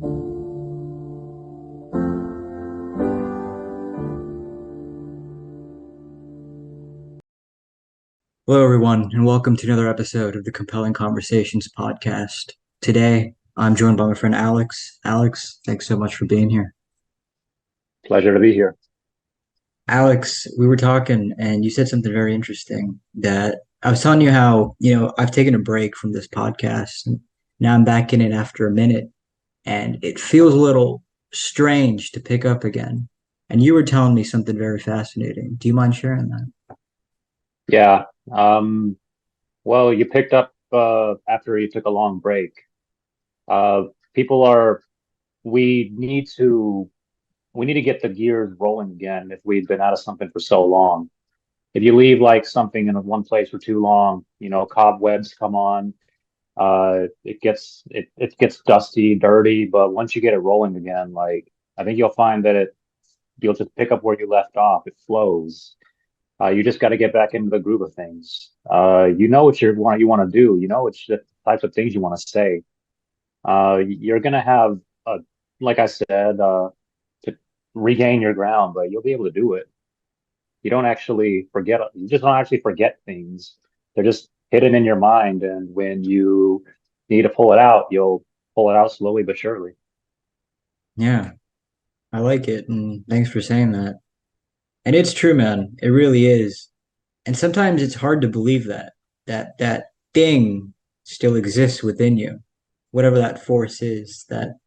Hello, everyone, and welcome to another episode of the Compelling Conversations podcast. Today, I'm joined by my friend Alex. Alex, thanks so much for being here. Pleasure to be here. Alex, we were talking, and you said something very interesting that I was telling you how, I've taken a break from this podcast, and now I'm back in it after a minute, and it feels a little strange to pick up again. And you were telling me something very fascinating. Do you mind sharing that? Yeah. Well, you picked up after you took a long break. Uh, people are we need to we need to get the gears rolling again if we've been out of something for so long. If you leave like something in one place for too long, cobwebs come on. It gets dusty, dirty, but once you get it rolling again, like I think you'll find that you'll just pick up where you left off. It flows. You just got to get back into the groove of things. You know what you want to do. You know which the types of things you want to say. You're gonna have, like I said, to regain your ground, but you'll be able to do it. You don't actually forget. You just don't actually forget things. They're just hidden in your mind, and when you need to pull it out, you'll pull it out slowly but surely. Yeah, I like it, and thanks for saying that. And it's true, man. It really is. And sometimes it's hard to believe that thing still exists within you, whatever that force is, that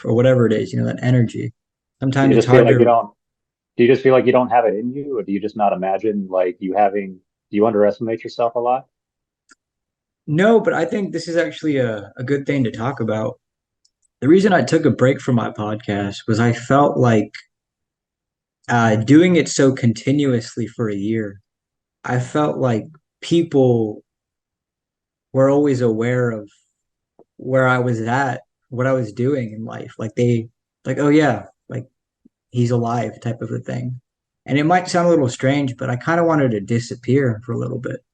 or whatever it is, that energy. Do Sometimes you it's just feel hard like you to don't? Do you just feel like you don't have it in you, or do you just not imagine like you having? Do you underestimate yourself a lot? know, but I think this is actually a good thing to talk about. The reason I took a break from my podcast was I felt like doing it so continuously for a year, I felt like people were always aware of where I was at, what I was doing in life. Like, oh yeah, like he's alive type of a thing. And it might sound a little strange, but I kind of wanted to disappear for a little bit.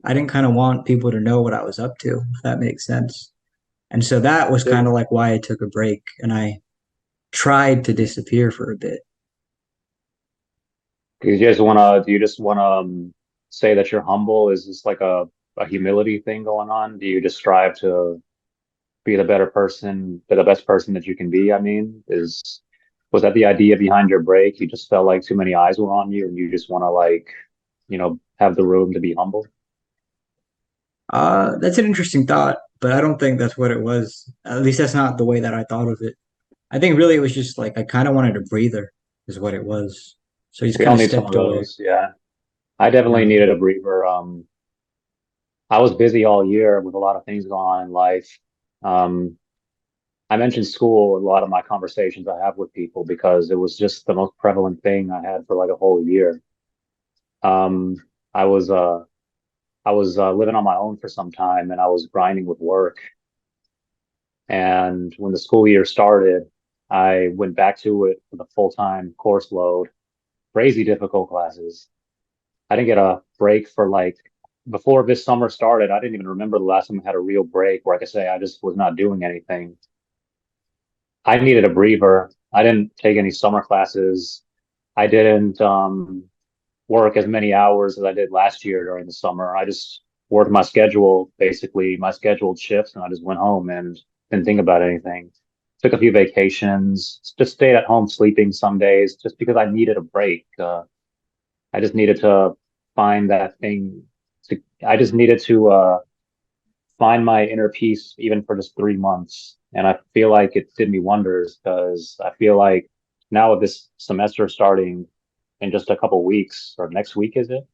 I didn't kind of want people to know what I was up to, if that makes sense. And so that was kind of like why I took a break and I tried to disappear for a bit. Do you just wanna say that you're humble? Is this like a humility thing going on? Do you just strive to be the better person, be the best person that you can be? I mean, was that the idea behind your break? You just felt like too many eyes were on you and you just want to like, have the room to be humble? That's an interesting thought, but I don't think that's what it was. At least that's not the way that I thought of it. I think really it was just like I kind of wanted a breather, is what it was. So I just We kind all of need some of stepped away. those. Yeah. I definitely Yeah. needed a breather. I was busy all year with a lot of things going on in life. Um, I mentioned school in a lot of my conversations I have with people because it was just the most prevalent thing I had for like a whole year. Um, I was living on my own for some time and I was grinding with work. And when the school year started, I went back to it with a full-time course load, crazy difficult classes. I didn't get a break for like before this summer started. I didn't even remember the last time I had a real break where I could say I just was not doing anything. I needed a breather. I didn't take any summer classes. I didn't work as many hours as I did last year during the summer. I just worked my schedule, basically my scheduled shifts, and I just went home and didn't think about anything. Took a few vacations, just stayed at home sleeping some days just because I needed a break. I just needed to find that thing I just needed to find my inner peace even for just 3 months. And I feel like it did me wonders because I feel like now with this semester starting in just a couple weeks or next week, is it?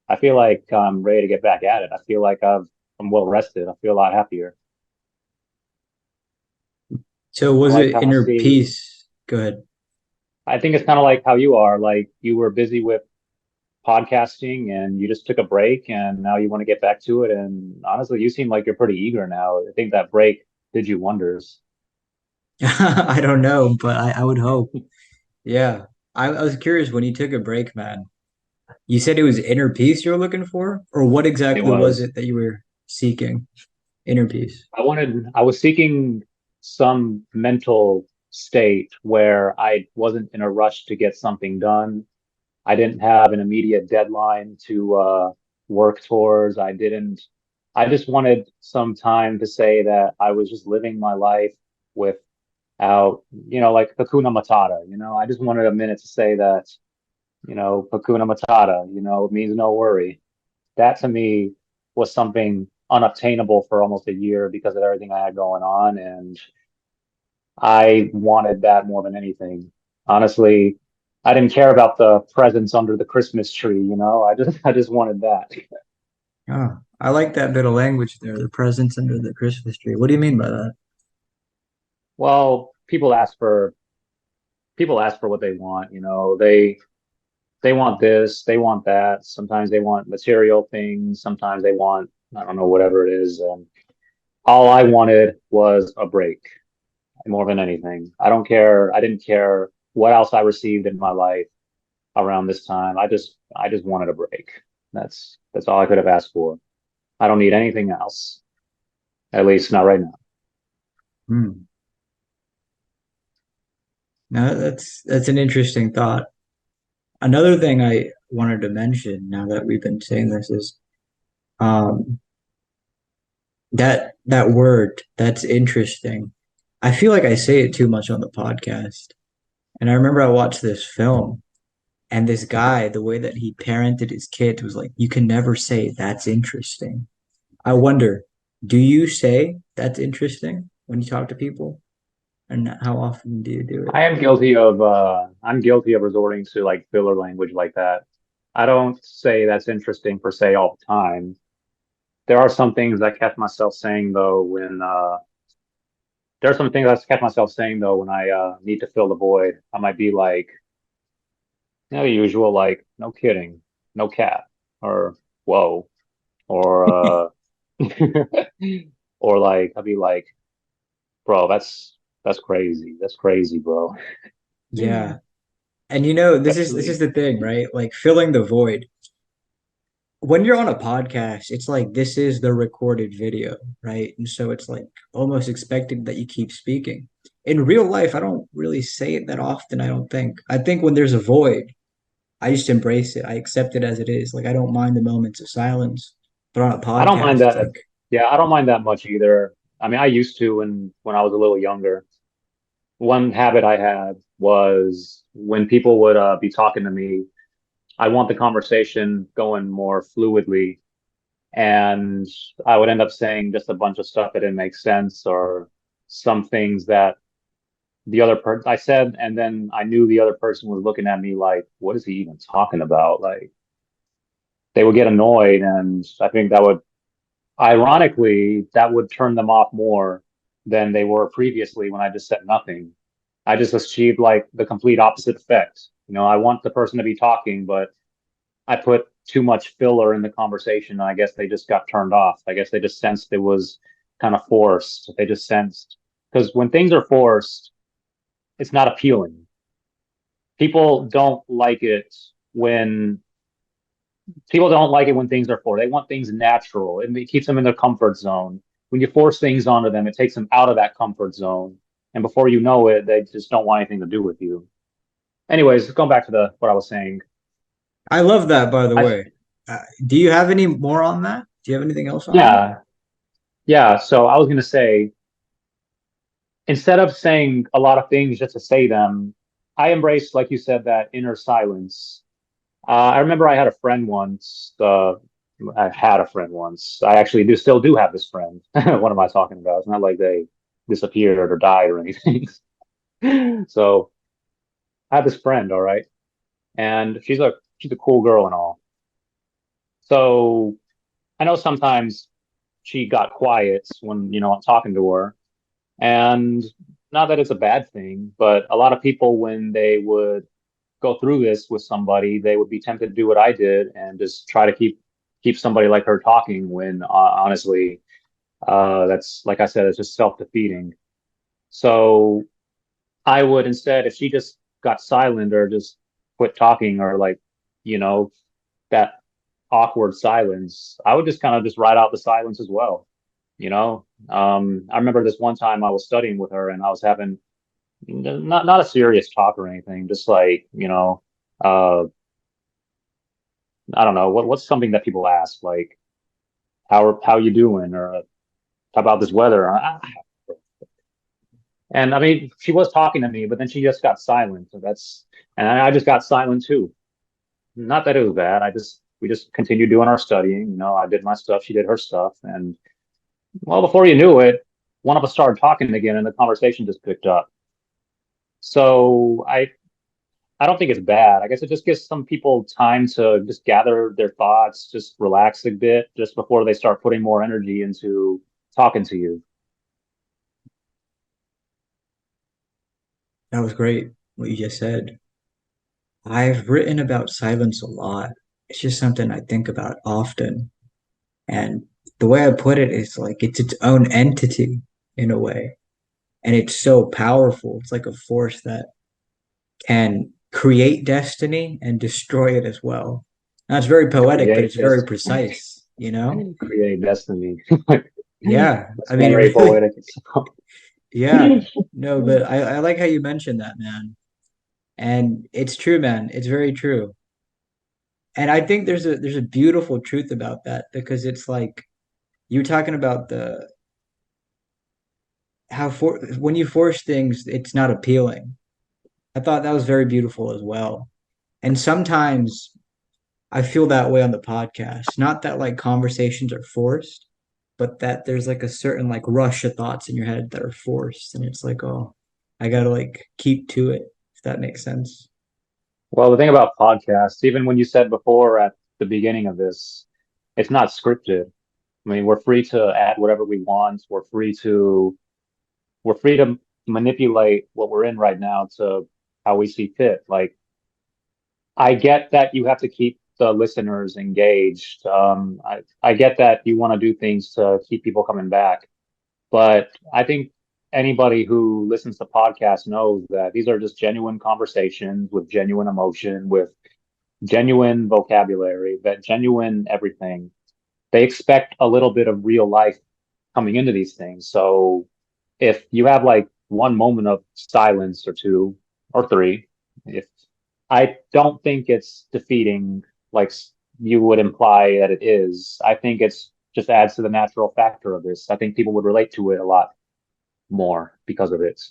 I feel like I'm ready to get back at it. I feel like I'm well rested. I feel a lot happier. So I was like it how I inner see. peace? Go ahead. I think it's kind of like how you are. Like you were busy with podcasting and you just took a break and now you want to get back to it. And honestly, you seem like you're pretty eager now. I think that break did you wonders. I don't know, but I would hope. Yeah. I was curious when you took a break, man. You said it was inner peace you were looking for, or what It exactly was was. it that you were seeking? Inner peace. I was seeking. some mental state where I wasn't in a rush to get something done. I didn't have an immediate deadline to work towards. I just wanted some time to say that I was just living my life without, like Hakuna Matata, I just wanted a minute to say that, Hakuna Matata, it means no worry. That to me was something unobtainable for almost a year because of everything I had going on. And I wanted that more than anything. Honestly, I didn't care about the presents under the Christmas tree, I just wanted that. Oh, I like that bit of language there, the presents under the Christmas tree. What do you mean by that? Well, people ask for what they want, they want this, they want that. Sometimes they want material things, sometimes they want, I don't know, whatever it is. And all I wanted was a break more than anything. I don't care. I didn't care what else I received in my life around this time. I just wanted a break. That's all I could have asked for. I don't need anything else, at least not right now. Hmm. Now that's an interesting thought. Another thing I wanted to mention now that we've been saying this is um that word, that's interesting. I feel like I say it too much on the podcast. And I remember I watched this film and this guy, the way that he parented his kid was like, you can never say that's interesting. I wonder, do you say that's interesting when you talk to people? And how often do you do it? I'm guilty of resorting to like filler language like that. I don't say that's interesting per se all the time. There are some things I catch myself saying though when there are some things I catch myself saying though when I need to fill the void. I might be like, usual, like, no kidding, no cat, or whoa, or or like I'll be like, bro, that's crazy. That's crazy, bro. Yeah. And this is Especially the thing, right? Like filling the void. When you're on a podcast, it's like this is the recorded video, right? And so it's like almost expected that you keep speaking. In real life, I don't really say it that often, I don't think. I think when there's a void, I just embrace it. I accept it as it is. Like I don't mind the moments of silence. But on a I don't mind podcast, it's that. like, Yeah, I don't mind that much either. I mean, I used to when I was a little younger. One habit I had was when people would be talking to me, I want the conversation going more fluidly, and I would end up saying just a bunch of stuff that didn't make sense or some things that the other person I said, and then I knew the other person was looking at me like, what is he even talking about? Like they would get annoyed, and I think that would ironically, that would turn them off more than they were previously when I just said nothing. I just achieved like the complete opposite effect. I want the person to be talking, but I put too much filler in the conversation, and I guess they just got turned off. I guess they just sensed it was kind of forced. They just sensed because when things are forced, it's not appealing. People don't like it when people don't like it when things are forced. They want things natural. It keeps them in their comfort zone. When you force things onto them, it takes them out of that comfort zone. And before you know it, they just don't want anything to do with you. Anyways, going back to the what I was saying. I love that, by the I way. Do you have any more on that? Do you have anything else on that? Yeah, yeah. So I was gonna say, instead of saying a lot of things just to say them, I embraced, like you said, that inner silence. I remember I had a friend once. I had a friend once. I actually still do have this friend. What am I talking about? It's not like they disappeared or died or anything. So I had this friend, all right, and she's a cool girl and all. So I know sometimes she got quiet when I'm talking to her, and not that it's a bad thing, but a lot of people when they would go through this with somebody, they would be tempted to do what I did and just try to keep somebody like her talking when honestly, that's like I said, it's just self-defeating. So I would instead, if she just got silent or just quit talking or like, you know, that awkward silence, I would just kind of just ride out the silence as well. you know. I remember this one time I was studying with her and I was having not a serious talk or anything, just like, uh, I don't know, what's something that people ask, like, how you doing? Or how about this weather? And I mean, she was talking to me, but then she just got silent. And I just got silent too. Not that it was bad. We just continued doing our studying. I did my stuff, she did her stuff. And well, before you knew it, one of us started talking again and the conversation just picked up. So I don't think it's bad. I guess it just gives some people time to just gather their thoughts, just relax a bit, just before they start putting more energy into talking to you. That was great, what you just said. I've written about silence a lot. It's just something I think about often. And the way I put it is like it's its own entity in a way. And it's so powerful. It's like a force that can create destiny and destroy it as well. Now, it's very poetic, but Create it's very this, precise, you know? create destiny. Yeah. That's I mean, it very really, poetic. yeah. No, but I like how you mentioned that, man. And it's true, man. It's very true. And I think there's a beautiful truth about that because it's like you're talking about the how for when you force things, it's not appealing. I thought that was very beautiful as well. And sometimes I feel that way on the podcast. Not that like conversations are forced, but that there's like a certain like rush of thoughts in your head that are forced. And it's like, oh, I gotta like keep to it, if that makes sense. Well, the thing about podcasts, even when you said before at the beginning of this, it's not scripted. I mean, we're free to add whatever we want. We're free to manipulate what we're in right now to how we see fit. Like, I get that you have to keep the listeners engaged. I get that you want to do things to keep people coming back. But I think anybody who listens to podcasts knows that these are just genuine conversations with genuine emotion, with genuine vocabulary, that genuine everything. They expect a little bit of real life coming into these things. So if you have like one moment of silence or two or three, if I don't think it's defeating like you would imply that it is. I think it's just adds to the natural factor of this. I think people would relate to it a lot more because of it.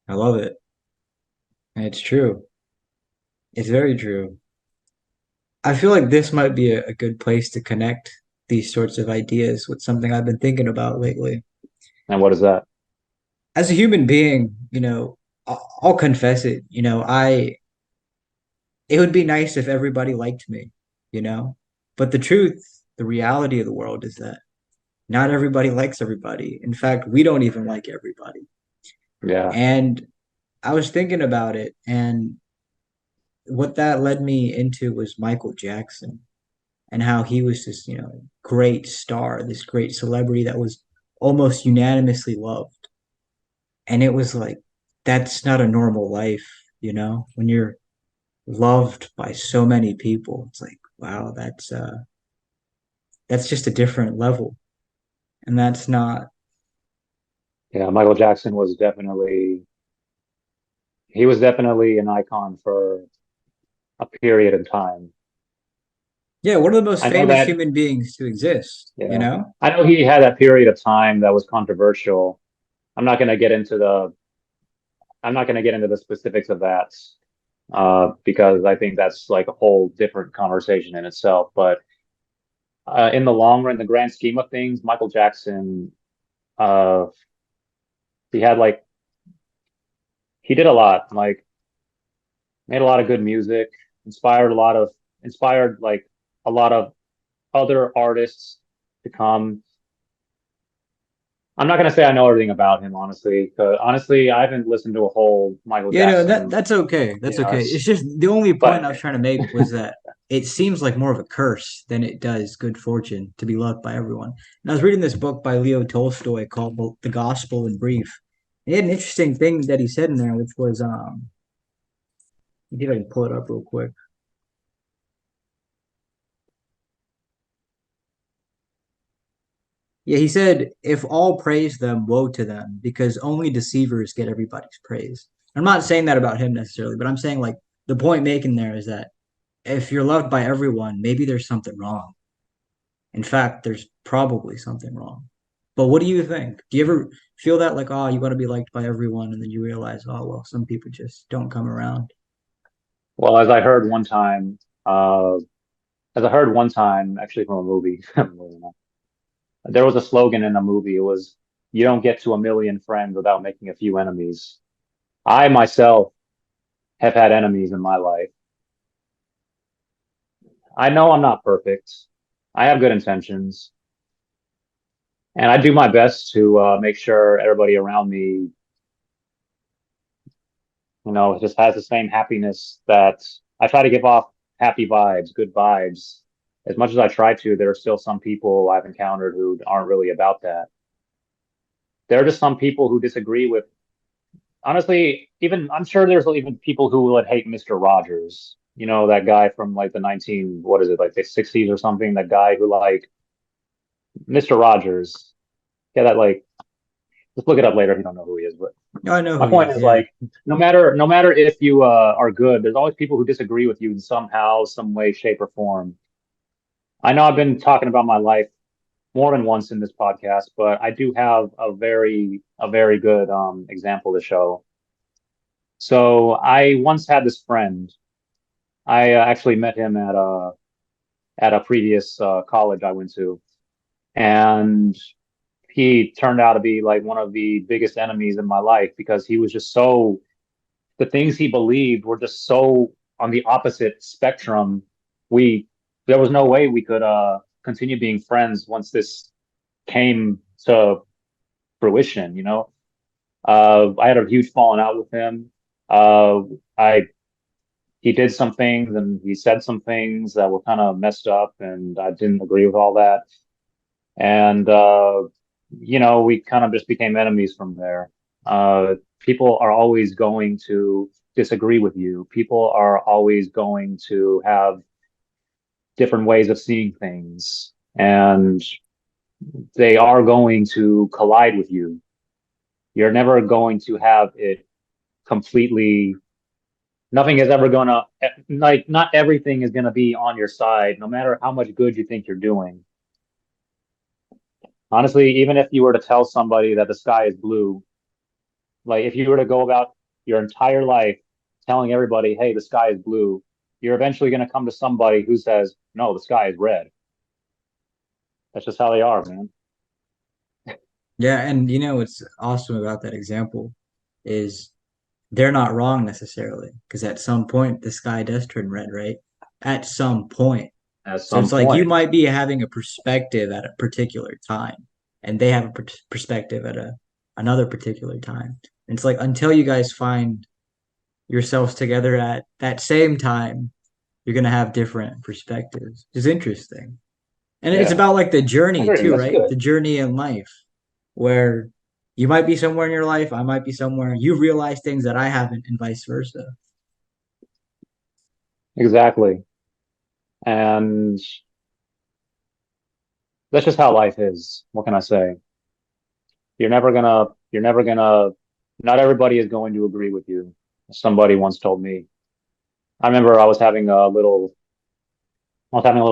I love it. And it's true. It's very true. I feel like this might be a good place to connect these sorts of ideas with something I've been thinking about lately. And what is that? As a human being, I'll confess it, it would be nice if everybody liked me, you know? But the truth, the reality of the world is that not everybody likes everybody. In fact, we don't even like everybody. Yeah. And I was thinking about it, and what that led me into was Michael Jackson and how he was this, great star, this great celebrity that was almost unanimously loved. And it was like, that's not a normal life, when you're loved by so many people. It's like, wow, that's just a different level. And that's not, Yeah. Michael Jackson he was definitely an icon for a period of time. yeah, one of the most I know famous that, human beings to exist, you yeah. know? I know he had that period of time that was controversial. I'm not going to get into the I'm not going to get into the specifics of that because I think that's like a whole different conversation in itself. But in the long run, the grand scheme of things, Michael Jackson, uh, he had like he did a lot, like made a lot of good music, inspired like a lot of other artists to come. I'm not going to say I know everything about him, honestly. 'Cause honestly, I haven't listened to a whole Michael Yeah, no, that Jackson, that's okay. That's okay. It's it's, just the only point I but was trying to make was that it seems like more of a curse than it does good fortune to be loved by everyone. And I was reading this book by Leo Tolstoy called The Gospel in Brief. He had an interesting thing that he said in there, which was see if I can pull it up real quick. Yeah, he said, if all praise them, woe to them, because only deceivers get everybody's praise. I'm not saying that about him necessarily, but I'm saying like the point making there is that if you're loved by everyone, maybe there's something wrong. In fact, there's probably something wrong. But what do you think? Do you ever feel that like, oh, you want to be liked by everyone, and then you realize, oh, well, some people just don't come around? Well, uh, as I heard one time, actually from a movie, there was a slogan in a movie. It was, "You don't get to a million friends without making a few enemies." I myself have had enemies in my life. I know I'm not perfect. I have good intentions, and I do my best to make sure everybody around me, just has the same happiness that I try to give off happy vibes, good vibes. As much as I try to, there are still some people I've encountered who aren't really about that. There are just some people who disagree with, honestly, even I'm sure there's even people who would hate Mr. Rogers. You know, that guy from like the 19, what is it, like the 60s or something? That guy who like Mr. Rogers. Yeah, that like, just look it up later if you don't know who he is. But Oh, I know my who he point is. is Yeah. like, no matter if you are good, there's always people who disagree with you in somehow, some way, shape, or form. I know I've been talking about my life more than once in this podcast, but I do have a very good example to show. So I once had this friend. I actually met him at a previous college I went to, and he turned out to be like one of the biggest enemies in my life because he was just so the things he believed were just so on the opposite spectrum. We There was no way we could continue being friends once this came to fruition, you know. I had a huge falling out with him. Uh, I He did some things and he said some things that were kind of messed up, and I didn't agree with all that. And we kind of just became enemies from there. People are always going to disagree with you. People are always going to have different ways of seeing things, and they are going to collide with you. You're never going to have it completely. Nothing is ever gonna like. Not everything is gonna be on your side, no matter how much good you think you're doing. Honestly, even if you were to tell somebody that the sky is blue, like if you were to go about your entire life telling everybody, hey, the sky is blue, you're eventually going to come to somebody who says, no, the sky is red. That's just how they are, man. Yeah, and you know what's awesome about that example is they're not wrong necessarily, because at some point the sky does turn red, right? At some point. At So some it's like you point. might be having a perspective at a particular time, and they have a perspective at another particular time. And it's like until you guys find yourselves together at that same time, you're gonna have different perspectives. It's interesting. And it's Yeah, about like the I journey agree. too, That's right? good. The journey in life where you might be somewhere in your life, I might be somewhere. You realize things that I haven't, and vice versa. Exactly. And that's just how life is. What can I say? You're never gonna, not everybody is going to agree with you. Somebody once told me. I remember I was having a little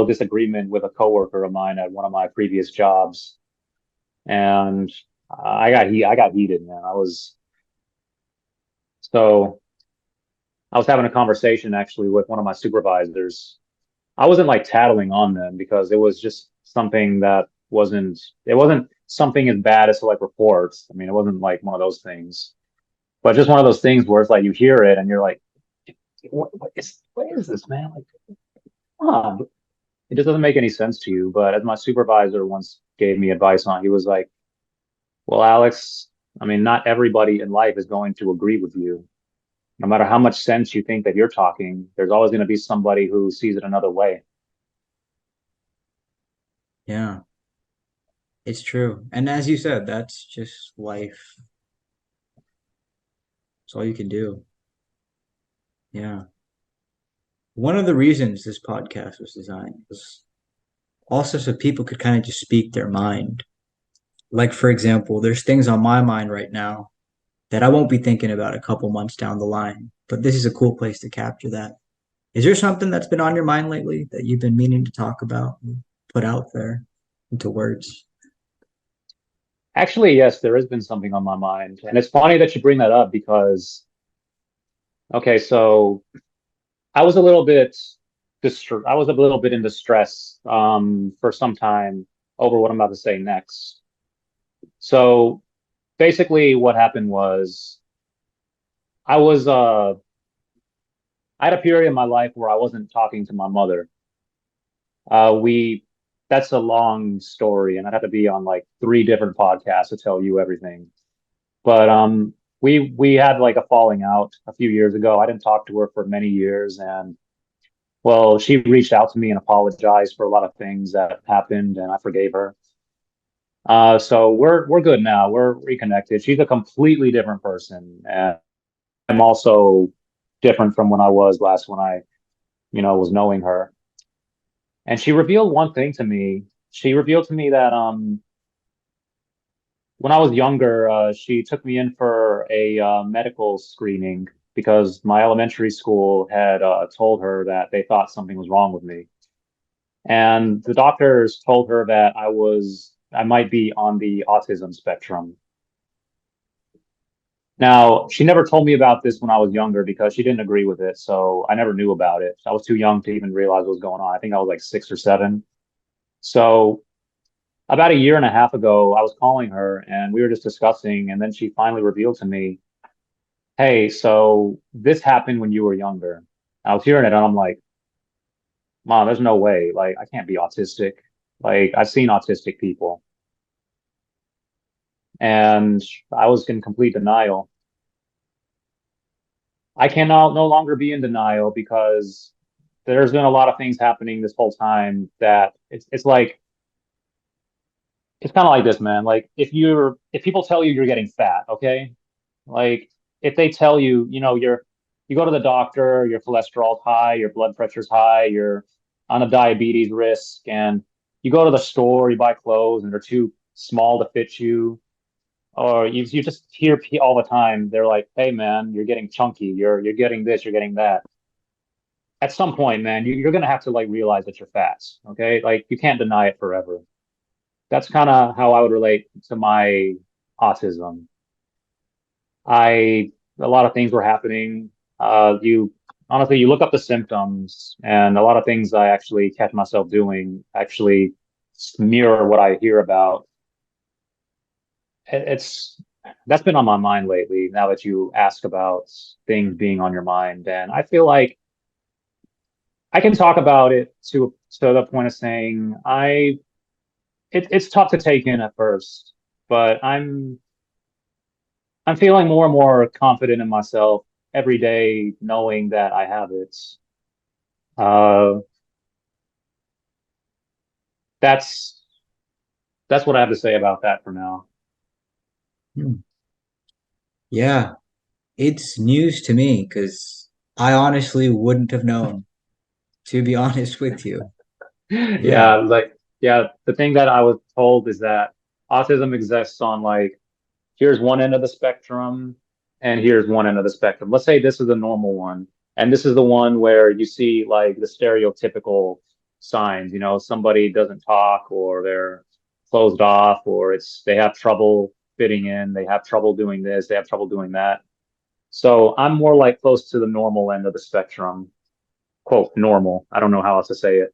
disagreement with a coworker of mine at one of my previous jobs, and I got heated, man. So I was having a conversation actually with one of my supervisors. I wasn't like tattling on them because it was just something that wasn't something as bad as to like reports. I mean, it wasn't like one of those things, but just one of those things where it's like you hear it and you're like, what is this, man? Like, come on. It just doesn't make any sense to you. But as my supervisor once gave me advice on, he was like, well, Alex, I mean, not everybody in life is going to agree with you. No matter how much sense you think that you're talking, there's always going to be somebody who sees it another way. Yeah, it's true. And as you said, that's just life. It's all you can do. Yeah. One of the reasons this podcast was designed was also so people could kind of just speak their mind. Like, for example, there's things on my mind right now that I won't be thinking about a couple months down the line, but this is a cool place to capture that. Is there something that's been on your mind lately that you've been meaning to talk about and put out there into words? Actually, yes, there has been something on my mind. And it's funny that you bring that up because, okay, so I was a little bit I was a little bit in distress for some time over what I'm about to say next. So basically what happened was I was I had a period in my life where I wasn't talking to my mother. We That's a long story and I'd have to be on like three different podcasts to tell you everything. But we had like a falling out a few years ago. I didn't talk to her for many years, and well, she reached out to me and apologized for a lot of things that happened, and I forgave her. So we're good now. We're reconnected. She's a completely different person, and I'm also different from when I was last when I, was knowing her. And she revealed one thing to me. She revealed to me that when I was younger, she took me in for a medical screening because my elementary school had told her that they thought something was wrong with me. And the doctors told her that I might be on the autism spectrum. Now, she never told me about this when I was younger because she didn't agree with it. So I never knew about it. I was too young to even realize what was going on. I think I was like 6 or 7. So about a year and a half ago, I was calling her and we were just discussing. And then she finally revealed to me, hey, so this happened when you were younger. I was hearing it and I'm like, Mom, there's no way. Like, I can't be autistic. Like, I've seen autistic people. And I was in complete denial. I can now no longer be in denial because there's been a lot of things happening this whole time that it's like it's kind of like this, man. Like if people tell you you're getting fat, okay? Like if they tell you, you go to the doctor, your cholesterol's high, your blood pressure's high, you're on a diabetes risk, and you go to the store, you buy clothes and they're too small to fit you, or you just hear all the time. They're like, "Hey, man, you're getting chunky. You're getting this. You're getting that." At some point, man, you're gonna have to like realize that you're fat. Okay, like you can't deny it forever. That's kind of how I would relate to my autism. I A lot of things were happening. You honestly, you look up the symptoms, and a lot of things I actually catch myself doing actually mirror what I hear about. It's That's been on my mind lately. Now that you ask about things being on your mind, and I feel like I can talk about it to the point of saying it's tough to take in at first, but I'm feeling more and more confident in myself every day, knowing that I have it. Uh, that's that's what I have to say about that for now. Hmm. Yeah, it's news to me because I honestly wouldn't have known, to be honest with you. Yeah, Yeah. the thing that I was told is that autism exists on like here's one end of the spectrum and here's one end of the spectrum. Let's say this is the normal one, and this is the one where you see like the stereotypical signs, somebody doesn't talk or they're closed off or they have trouble fitting in, they have trouble doing this, they have trouble doing that. So I'm more like close to the normal end of the spectrum, quote, normal. I don't know how else to say it.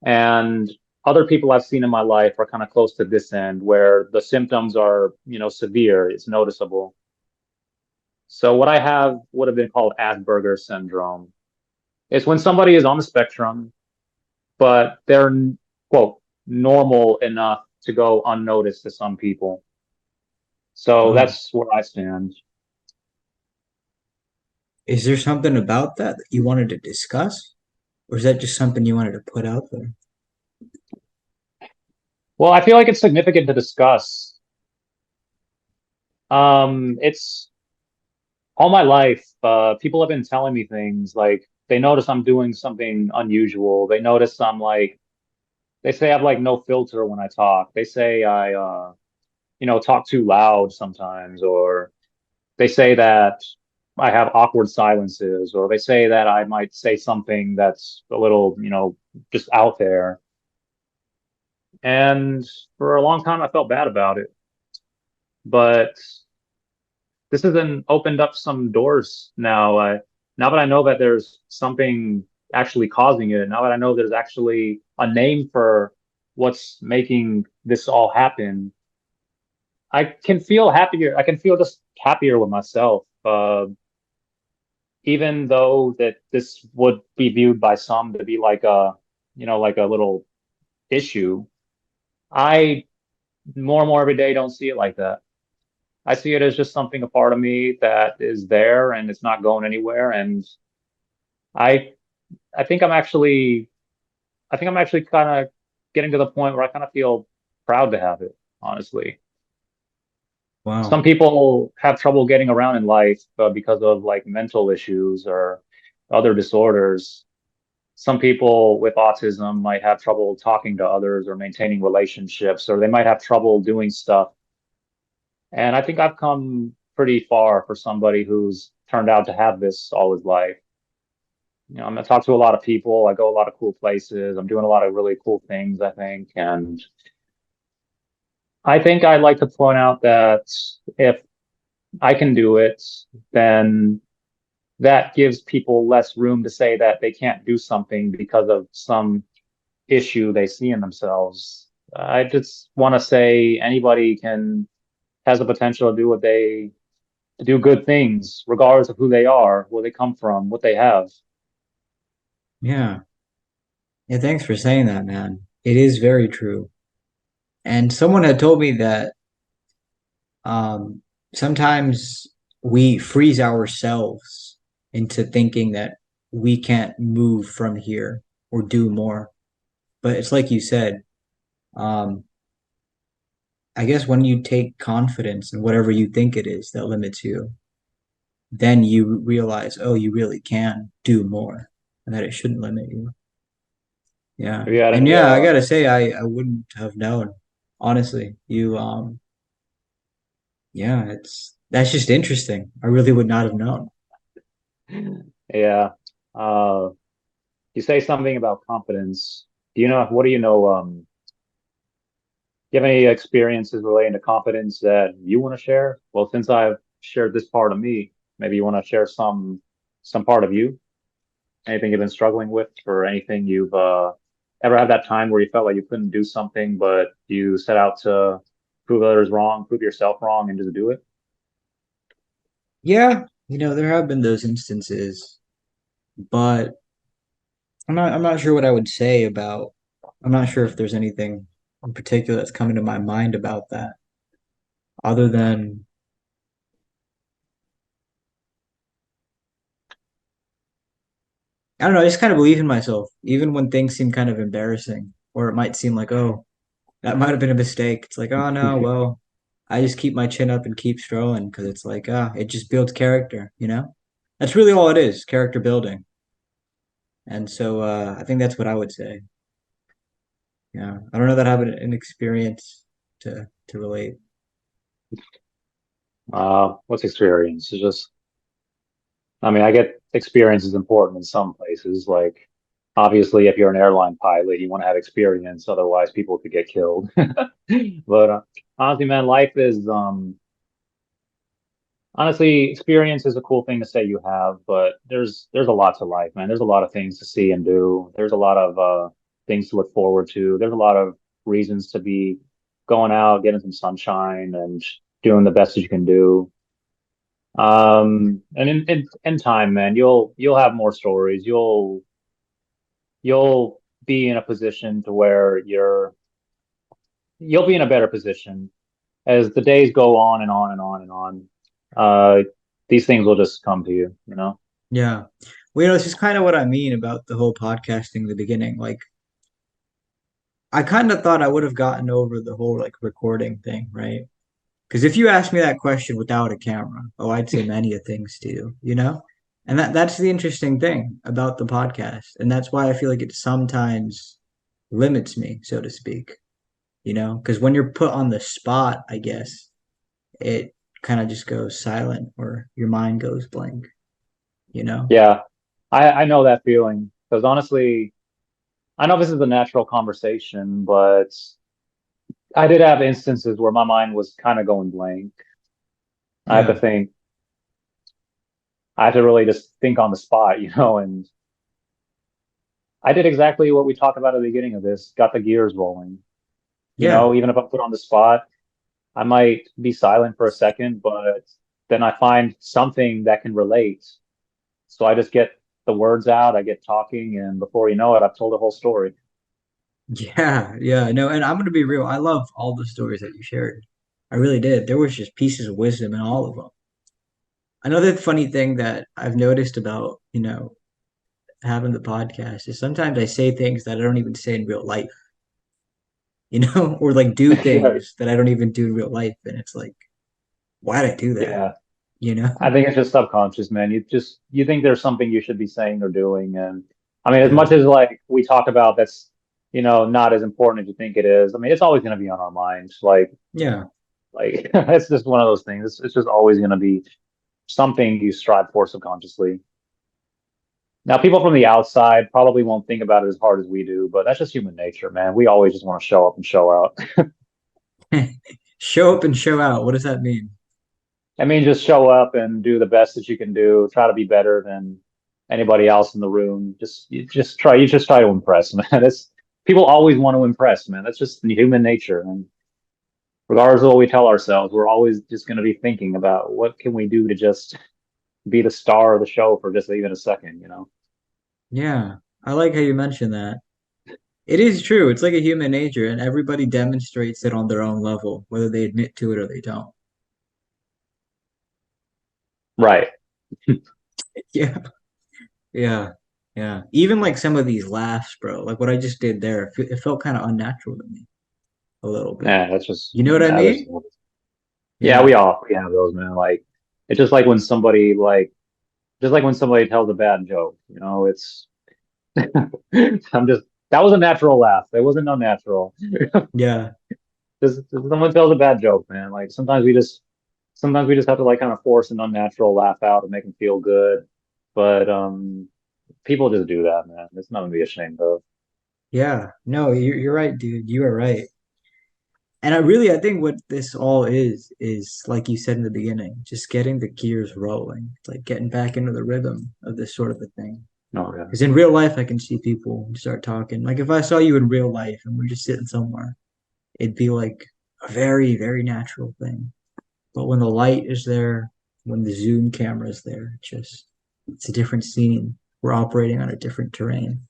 And other people I've seen in my life are kind of close to this end where the symptoms are, severe, it's noticeable. So what I have would have been called Asperger's syndrome. It's when somebody is on the spectrum, but they're, quote, normal enough to go unnoticed to some people. So Oh, that's where I stand. is there something about that you wanted to discuss? Or is that just something you wanted to put out there? Well, I feel like it's significant to discuss. It's all my life, people have been telling me things like they notice I'm doing something unusual. They notice they say I have like no filter when I talk. They say talk too loud sometimes, or they say that I have awkward silences, or they say that I might say something that's a little, just out there. And for a long time, I felt bad about it. But this has then opened up some doors now. Now that I know that there's something actually causing it, now that I know there's actually a name for what's making this all happen, I can feel happier. I can feel just happier with myself. Even though that this would be viewed by some to be like like a little issue, I more and more every day don't see it like that. I see it as just something, a part of me that is there and it's not going anywhere. And I I think I'm actually kind of getting to the point where I kind of feel proud to have it, honestly. Some Wow. people have trouble getting around in life because of like mental issues or other disorders. Some people with autism might have trouble talking to others or maintaining relationships, or they might have trouble doing stuff. And I think I've come pretty far for somebody who's turned out to have this all his life. I'm gonna talk to a lot of people. I go a lot of cool places. I'm doing a lot of really cool things, I think. And I think I'd like to point out that if I can do it, then that gives people less room to say that they can't do something because of some issue they see in themselves. I just want to say anybody can has the potential to do to do good things, regardless of who they are, where they come from, what they have. Yeah. Yeah, thanks for saying that, man. It is very true. And someone had told me that um, sometimes we freeze ourselves into thinking that we can't move from here or do more. But it's like you said, um, I guess when you take confidence in whatever you think it is that limits you, then you realize, oh, you really can do more and that it shouldn't limit you. Yeah. Have you had And any yeah, I gotta say, I wouldn't have known. Honestly, yeah, that's just interesting. I really would not have known. yeah. Uh you say something about confidence. What do you know? Do you have any experiences relating to confidence that you want to share? Well, since I've shared this part of me, maybe you want to share some part of you. Anything you've been struggling with, or anything you've ever had that time where you felt like you couldn't do something, but you set out to prove others wrong, prove yourself wrong, and just do it? Yeah, there have been those instances, but I'm not sure what I would say about I'm not sure if there's anything in particular that's coming to my mind about that, other than I don't know, I just kind of believe in myself, even when things seem kind of embarrassing, or it might seem like, oh, that might have been a mistake. It's like, oh no, well, I just keep my chin up and keep strolling because it's like, it just builds character. That's really all it is, character building. And so I think that's what I would say. Yeah. I don't know that I have an experience to relate. What's experience? It's just, I mean, I get experience is important in some places. Like, obviously, if you're an airline pilot, you want to have experience, otherwise, people could get killed. But honestly, man, life is honestly, experience is a cool thing to say you have, but there's a lot to life, man. There's a lot of things to see and do. There's a lot of things to look forward to. There's a lot of reasons to be going out, getting some sunshine, and doing the best that you can do. And in time, man, you'll have more stories. You'll be in a position to where you'll be in a better position as the days go on and on and on and on. Uh, these things will just come to you, you know? Yeah. Well, this is kind of what I mean about the whole podcasting in the beginning. Like, I kind of thought I would have gotten over the whole like recording thing, right? Because if you asked me that question without a camera, oh, I'd say many of things to you. And that's the interesting thing about the podcast. And that's why I feel like it sometimes limits me, so to speak. Because when you're put on the spot, I guess it kind of just goes silent or your mind goes blank, you know? Yeah, I know that feeling because honestly, I know this is a natural conversation, but I did have instances where my mind was kind of going blank. I had to Yeah. think, I had to really just think on the spot, and I did exactly what we talked about at the beginning of this, got the gears rolling. Yeah. Even if I'm put on the spot, I might be silent for a second, but then I find something that can relate. So I just get the words out, I get talking, and before you know it, I've told the whole story. Yeah. Yeah. No, and I'm going to be real. I love all the stories that you shared. I really did. There was just pieces of wisdom in all of them. Another funny thing that I've noticed about, having the podcast is sometimes I say things that I don't even say in real life, or like do Yeah, things that I don't even do in real life. And it's like, why did I do that? yeah. You know? I think it's just subconscious, man. You think there's something you should be saying or doing, and I mean, as Yeah. much as like we talk about that's not as important as you think it is. I mean, it's always going to be on our minds. Yeah. Like it's just one of those things. It's just always going to be something you strive for subconsciously. Now, people from the outside probably won't think about it as hard as we do, but that's just human nature, man. We always just want to show up and show out. Show up and show out. What does that mean? I mean, just show up and do the best that you can do. Try to be better than anybody else in the room. You just try to impress, man. It's people always want to impress, man. That's just human nature. And regardless of what we tell ourselves, we're always just going to be thinking about what can we do to just be the star of the show for just even a second. Yeah. I like how you mentioned that. It is true. It's like a human nature, and everybody demonstrates it on their own level, whether they admit to it or they don't. Right. Yeah. Yeah. Yeah. Even like some of these laughs, bro, like what I just did there, it felt kind of unnatural to me a little bit. Yeah, that's just You know what I yeah, mean? yeah, Yeah. we have those, man. Like it's just like when somebody tells a bad joke. It's I'm just that was a natural laugh. It wasn't unnatural. Yeah. Just someone tells a bad joke, man. Like sometimes we just have to like kind of force an unnatural laugh out and make them feel good. But people just do that, man. It's nothing to be ashamed of. Yeah. No, you're right, dude. You are right. And I think what this all is like you said in the beginning, just getting the gears rolling. It's like getting back into the rhythm of this sort of a thing. No, yeah. Because in real life, I can see people start talking. Like if I saw you in real life and we're just sitting somewhere, it'd be like a very, very natural thing. But when the light is there, when the Zoom camera is there, it's a different scene. We're operating on a different terrain.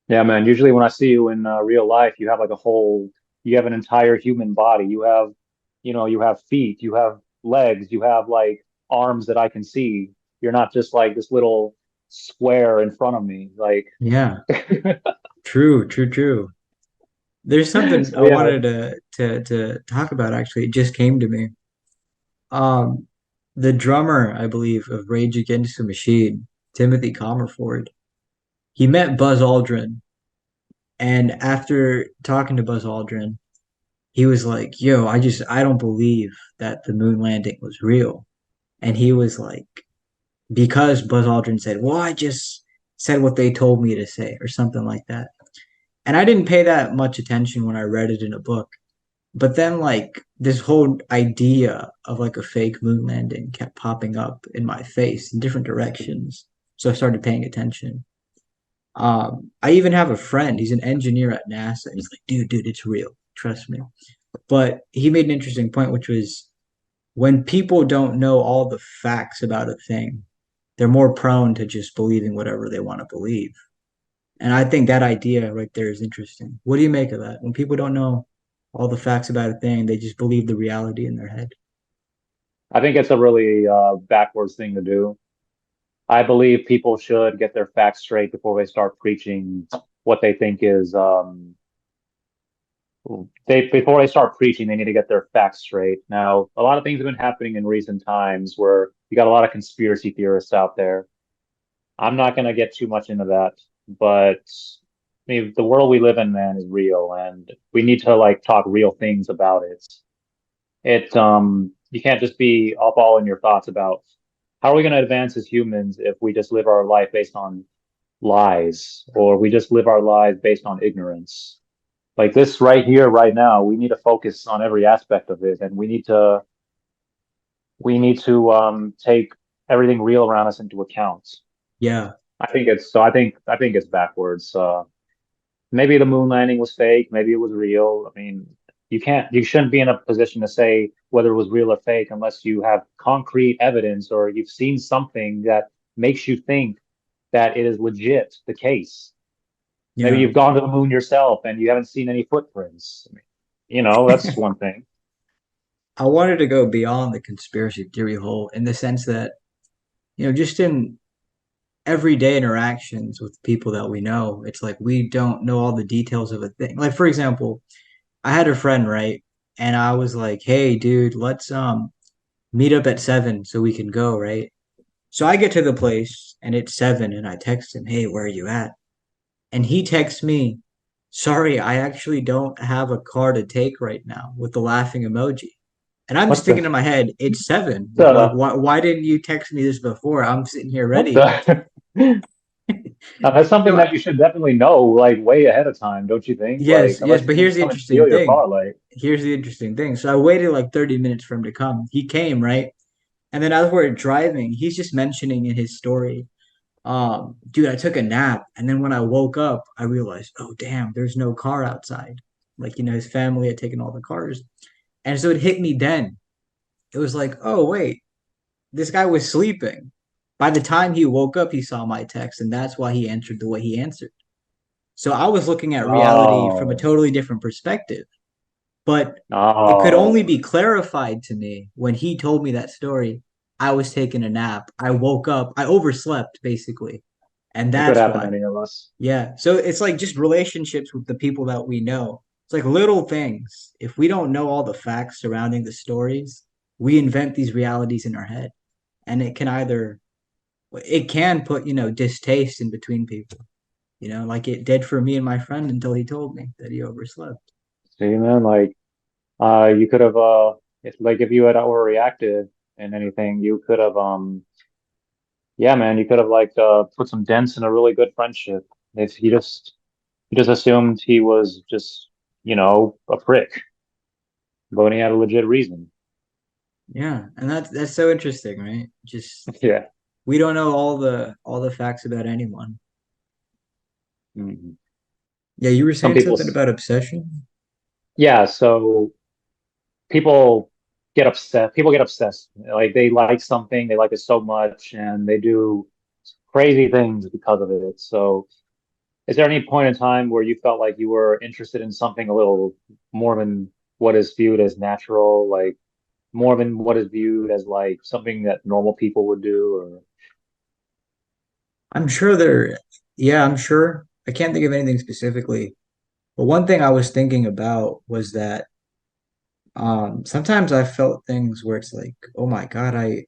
Yeah, man. Usually when I see you in real life, you have an entire human body. You have feet, you have legs, you have like arms that I can see. You're not just like this little square in front of me. Like, Yeah, true, true, true. There's something so I yeah. wanted to talk about actually. It just came to me. Um, the drummer, I believe, of Rage Against the Machine, Timothy Comerford, he met Buzz Aldrin, and after talking to Buzz Aldrin, he was like, "Yo, I don't believe that the moon landing was real." And he was like, because Buzz Aldrin said, "Well, I just said what they told me to say," or something like that. And I didn't pay that much attention when I read it in a book. But then, like, this whole idea of like a fake moon landing kept popping up in my face in different directions. So I started paying attention. I even have a friend, he's an engineer at NASA. He's like, dude, it's real. Trust me. But he made an interesting point, which was when people don't know all the facts about a thing, they're more prone to just believing whatever they want to believe. And I think that idea right there is interesting. What do you make of that? When people don't know all the facts about a thing, they just believe the reality in their head. I think it's a really backwards thing to do. I believe people should get their facts straight before they start preaching what they think is they before they start preaching, they need to get their facts straight. Now, a lot of things have been happening in recent times where you got a lot of conspiracy theorists out there. I'm not going to get too much into that, but mean, the world we live in, man, is real, and we need to like talk real things about it. You can't just be up all in your thoughts about how are we going to advance as humans if we just live our life based on lies, or we just live our lives based on ignorance. Like this right here, right now, we need to focus on every aspect of it, and we need to take everything real around us into account. Yeah. I think it's backwards. Maybe the moon landing was fake, maybe it was real. I mean, you shouldn't be in a position to say whether it was real or fake unless you have concrete evidence or you've seen something that makes you think that it is legit the case. Maybe Yeah. you've gone to the moon yourself and you haven't seen any footprints. I mean, that's one thing. I wanted to go beyond the conspiracy theory hole in the sense that, just in everyday interactions with people that we know, it's like we don't know all the details of a thing. Like, for example, I had a friend, right? And I was like, "Hey, dude, let's meet up at 7 so we can go," right? So I get to the place and it's 7 and I text him, "Hey, where are you at?" And he texts me, "Sorry, I actually don't have a car to take right now," with the laughing emoji. And I'm just What thinking the in my head, it's 7. Like, the why didn't you text me this before? I'm sitting here what ready. the that's something So that you should definitely know like way ahead of time, don't you think? yes, Like yes, unless but you need here's the someone to interesting steal your thing. car, like Here's the interesting thing. So I waited like 30 minutes for him to come. He came, right? And then as we're driving, he's just mentioning in his story, dude, I took a nap. And then when I woke up, I realized, oh, damn, there's no car outside. Like, his family had taken all the cars. And so it hit me then. It was like, oh, wait, this guy was sleeping. By the time he woke up, he saw my text, and that's why he answered the way he answered. So I was looking at reality from a oh totally different perspective. But it could only oh be clarified to me when he told me that story. I was taking a nap. I woke up. I overslept, basically. And it could that's happen to why. any of us. Yeah. So it's like just relationships with the people that we know. It's like little things. If we don't know all the facts surrounding the stories, we invent these realities in our head. And it can put, distaste in between people, like it did for me and my friend until he told me that he overslept. See, man, like you could have if you had overreacted and anything, you could have yeah, man, you could have like put some dents in a really good friendship if you just assumed he was just, a prick, but he had a legit reason. Yeah. And that's so interesting, right? Just Yeah. we don't know all the facts about anyone. Mhm. Yeah, you were Some saying people, something about obsession? yeah, so people get upset. People get obsessed. Like they like something, they like it so much, and they do crazy things because of it. So, is there any point in time where you felt like you were interested in something a little more than what is viewed as natural, like more than what is viewed as like something that normal people would do? Or I'm sure yeah, I'm sure. I can't think of anything specifically. But one thing I was thinking about was that sometimes I felt things where it's like, oh my God, I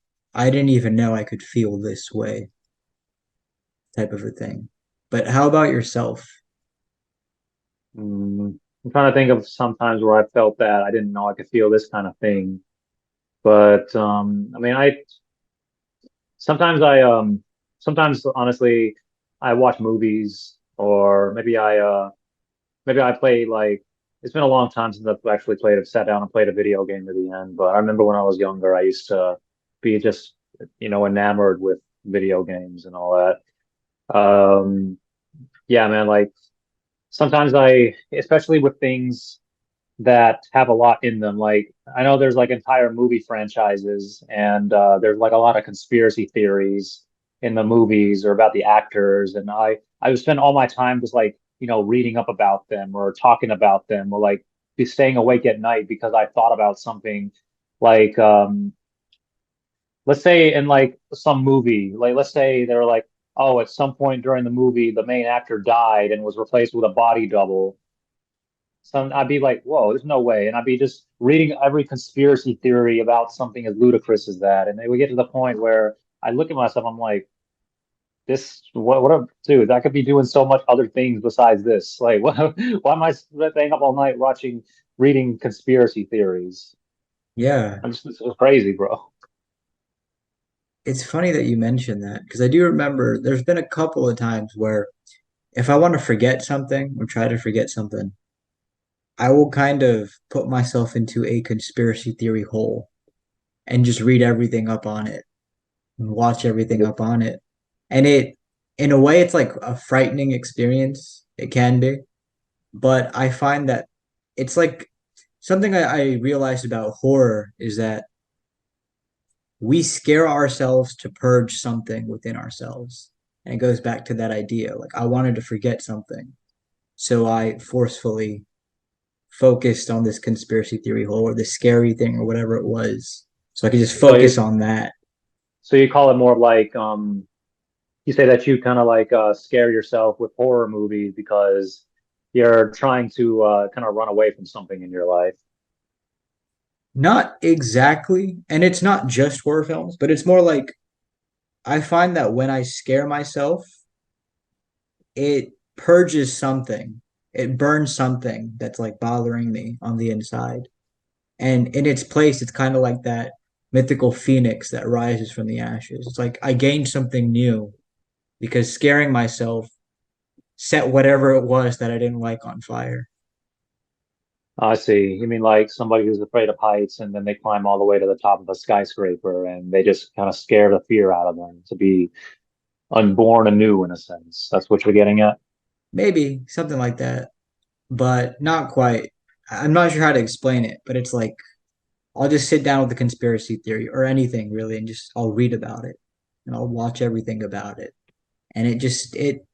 didn't even know I could feel this way, type of a thing. But how about yourself? I'm trying to think of sometimes where I felt that I didn't know I could feel this kind of thing. But I mean, sometimes I sometimes honestly I watch movies or maybe I play like it's been a long time since I've actually sat down and played a video game to the end, but I remember when I was younger I used to be just enamored with video games and all that. Yeah, man, like sometimes especially with things that have a lot in them. Like I know there's like entire movie franchises and there's like a lot of conspiracy theories in the movies or about the actors and I would spend all my time just like, reading up about them or talking about them or like be staying awake at night because I thought about something like let's say in like some movie, like let's say they're like, oh, at some point during the movie the main actor died and was replaced with a body double. I'd be like, whoa, there's no way. And I'd be just reading every conspiracy theory about something as ludicrous as that. And then we get to the point where I look at myself, I'm like, this what a dude, I could be doing so much other things besides this. Like, why am I staying up all night reading conspiracy theories? Yeah, I'm just this is crazy, bro. it's funny that you mentioned that because I do remember there's been a couple of times where if I want to forget something or try to forget something, I will kind of put myself into a conspiracy theory hole and just read everything up on it and watch everything up on it. And in a way, it's like a frightening experience. It can be, but I find that it's like something I realized about horror is that we scare ourselves to purge something within ourselves. And it goes back to that idea. Like I wanted to forget something. So I forcefully focused on this conspiracy theory hole or this scary thing or whatever it was. So I could just So focus on that. you call it more of like you say that you kind of like scare yourself with horror movies because you're trying to kind of run away from something in your life. Not exactly. And it's not just horror films, but it's more like I find that when I scare myself, it purges something. It burns something that's like bothering me on the inside. And in its place, it's kind of like that mythical phoenix that rises from the ashes. It's like I gained something new because scaring myself set whatever it was that I didn't like on fire. I see. You mean like somebody who's afraid of heights and then they climb all the way to the top of a skyscraper and they just kind of scare the fear out of them to be unborn anew in a sense. That's what you're getting at? Maybe something like that, but not quite. I'm not sure how to explain it, but it's like I'll just sit down with the conspiracy theory or anything really and just I'll read about it and I'll watch everything about it. And it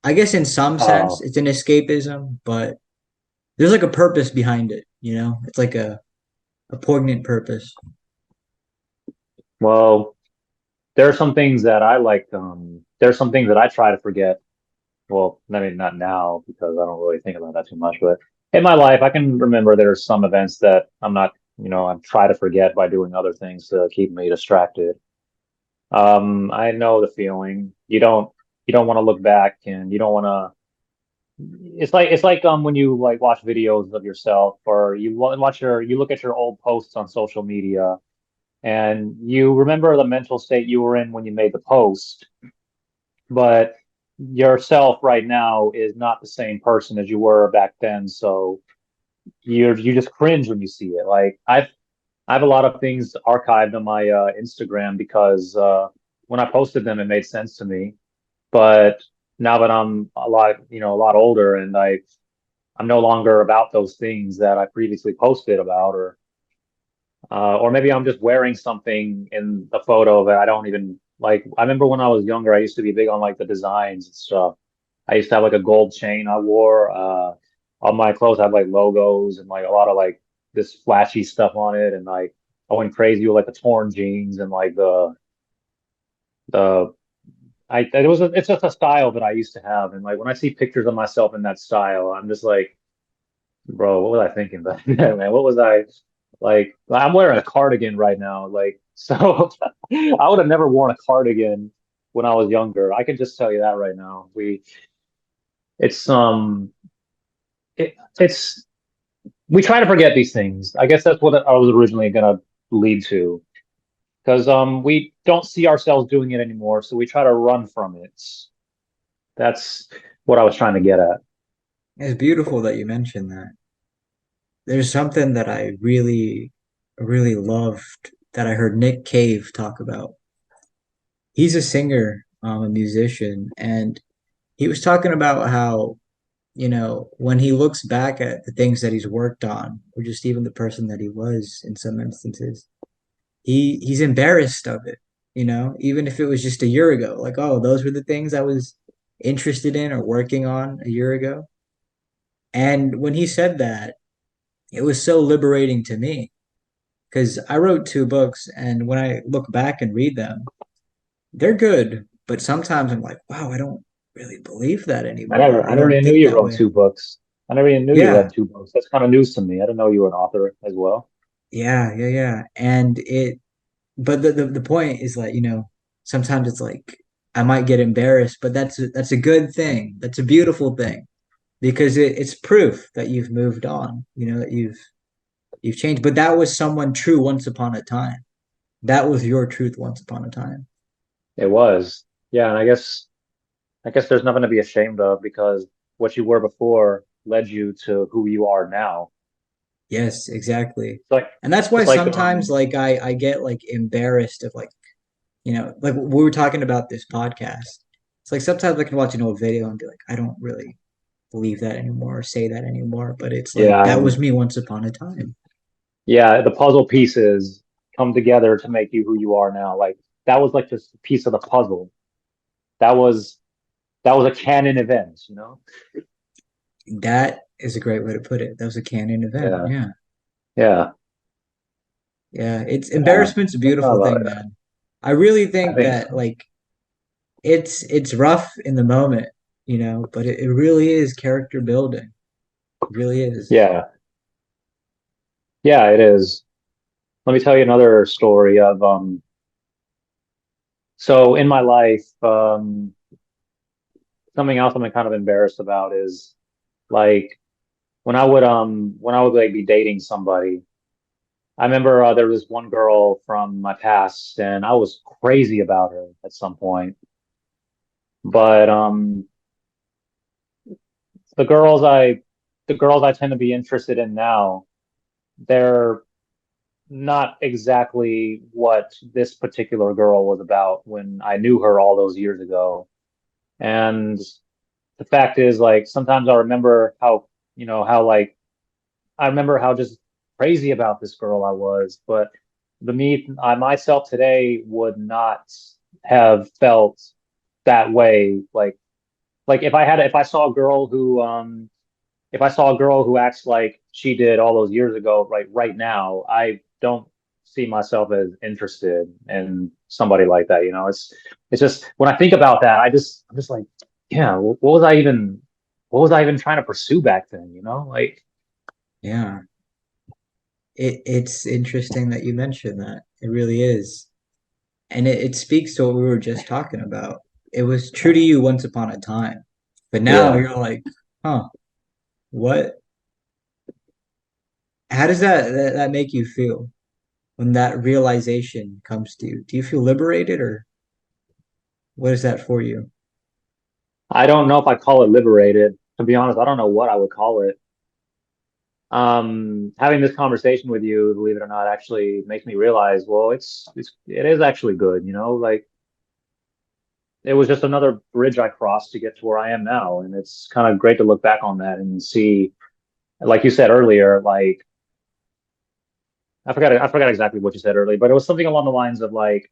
I guess in some sense Oh, it's an escapism, but there's like a purpose behind it, you know? It's like a poignant purpose. well, there are some things that I like. There are some things that I try to forget. Well, I mean, not now because I don't really think about that too much, but in my life, I can remember there are some events that I'm not, I try to forget by doing other things to keep me distracted. I know the feeling. You don't want to look back and you don't want to. It's like when you like watch videos of yourself or you look at your old posts on social media and you remember the mental state you were in when you made the post, but yourself right now is not the same person as you were back then. So you just cringe when you see it. Like I have a lot of things archived on my Instagram because when I posted them, it made sense to me. But now that I'm a lot older and I'm no longer about those things that I previously posted about, or maybe I'm just wearing something in the photo that I don't even like. I remember when I was younger, I used to be big on like the designs and stuff. I used to have like a gold chain I wore. All my clothes had like logos and like a lot of like this flashy stuff on it, and like I went crazy with like the torn jeans and like the it's just a style that I used to have, and like when I see pictures of myself in that style, I'm just like, bro, what was I thinking back then, man? What was I like? I'm wearing a cardigan right now, like so. I would have never worn a cardigan when I was younger. I can just tell you that right now. It's it's we try to forget these things. I guess that's what I was originally gonna lead to, because we don't see ourselves doing it anymore, so we try to run from it. That's what I was trying to get at. It's beautiful that you mentioned that. There's something that I really loved that I heard Nick Cave talk about. He's a singer, a musician, and he was talking about how, when he looks back at the things that he's worked on, or just even the person that he was in some instances, he's embarrassed of it, even if it was just a year ago. Like, oh, those were the things I was interested in or working on a year ago. And when he said that, it was so liberating to me because I wrote two books, and when I look back and read them, they're good. But sometimes I'm like, wow, I don't really believe that anymore. I I never don't even knew think you that wrote way. two books. I never even knew you read Yeah, two books. That's kind of news to me. I didn't know you were an author as well. yeah. And but the point is like, sometimes it's like I might get embarrassed, but that's a good thing. That's a beautiful thing because it's proof that you've moved on, that you've changed. But that was someone true once upon a time. That was your truth once upon a time. It was. Yeah, and I guess there's nothing to be ashamed of because what you were before led you to who you are now. Yes, exactly. It's like And that's why it's like sometimes like I get like embarrassed of like, like we were talking about this podcast. It's like sometimes I can watch a video and be like, I don't really believe that anymore or say that anymore. But it's like yeah, that and was me once upon a time. yeah, the puzzle pieces come together to make you who you are now. Like that was like just a piece of the puzzle. That was that was a canon event, you know? That is a great way to put it. That was a canon event. Yeah. Yeah. Yeah. Yeah. It's Yeah. embarrassment's a That's not beautiful about thing, it. man. I really I think think that so. like it's rough in the moment, but it really is character building. It really is. Yeah. Yeah, it is. Let me tell you another story of so in my life, something else I'm kind of embarrassed about is like when I would like be dating somebody. I remember there was one girl from my past and I was crazy about her at some point. But the girls I the girls I tend to be interested in now, they're not exactly what this particular girl was about when I knew her all those years ago. And the fact is, like, sometimes I remember how like I remember how just crazy about this girl I was, but I myself today would not have felt that way. Like if I saw a girl who acts like she did all those years ago, right now, I don't see myself as interested in somebody like that. It's just when I think about that, I'm just like, yeah, what was I even trying to pursue back then? Like, Yeah. It's interesting that you mentioned that. It really is. And it speaks to what we were just talking about. It was true to you once upon a time. But now yeah, you're like, huh, what? How does that make you feel when that realization comes to you? Do you feel liberated or what is that for you? I don't know if I call it liberated. To be honest, I don't know what I would call it. Having this conversation with you, believe it or not, actually makes me realize, well, it is actually good, like it was just another bridge I crossed to get to where I am now. And it's kind of great to look back on that and see, like you said earlier, like I forgot exactly what you said earlier, but it was something along the lines of like,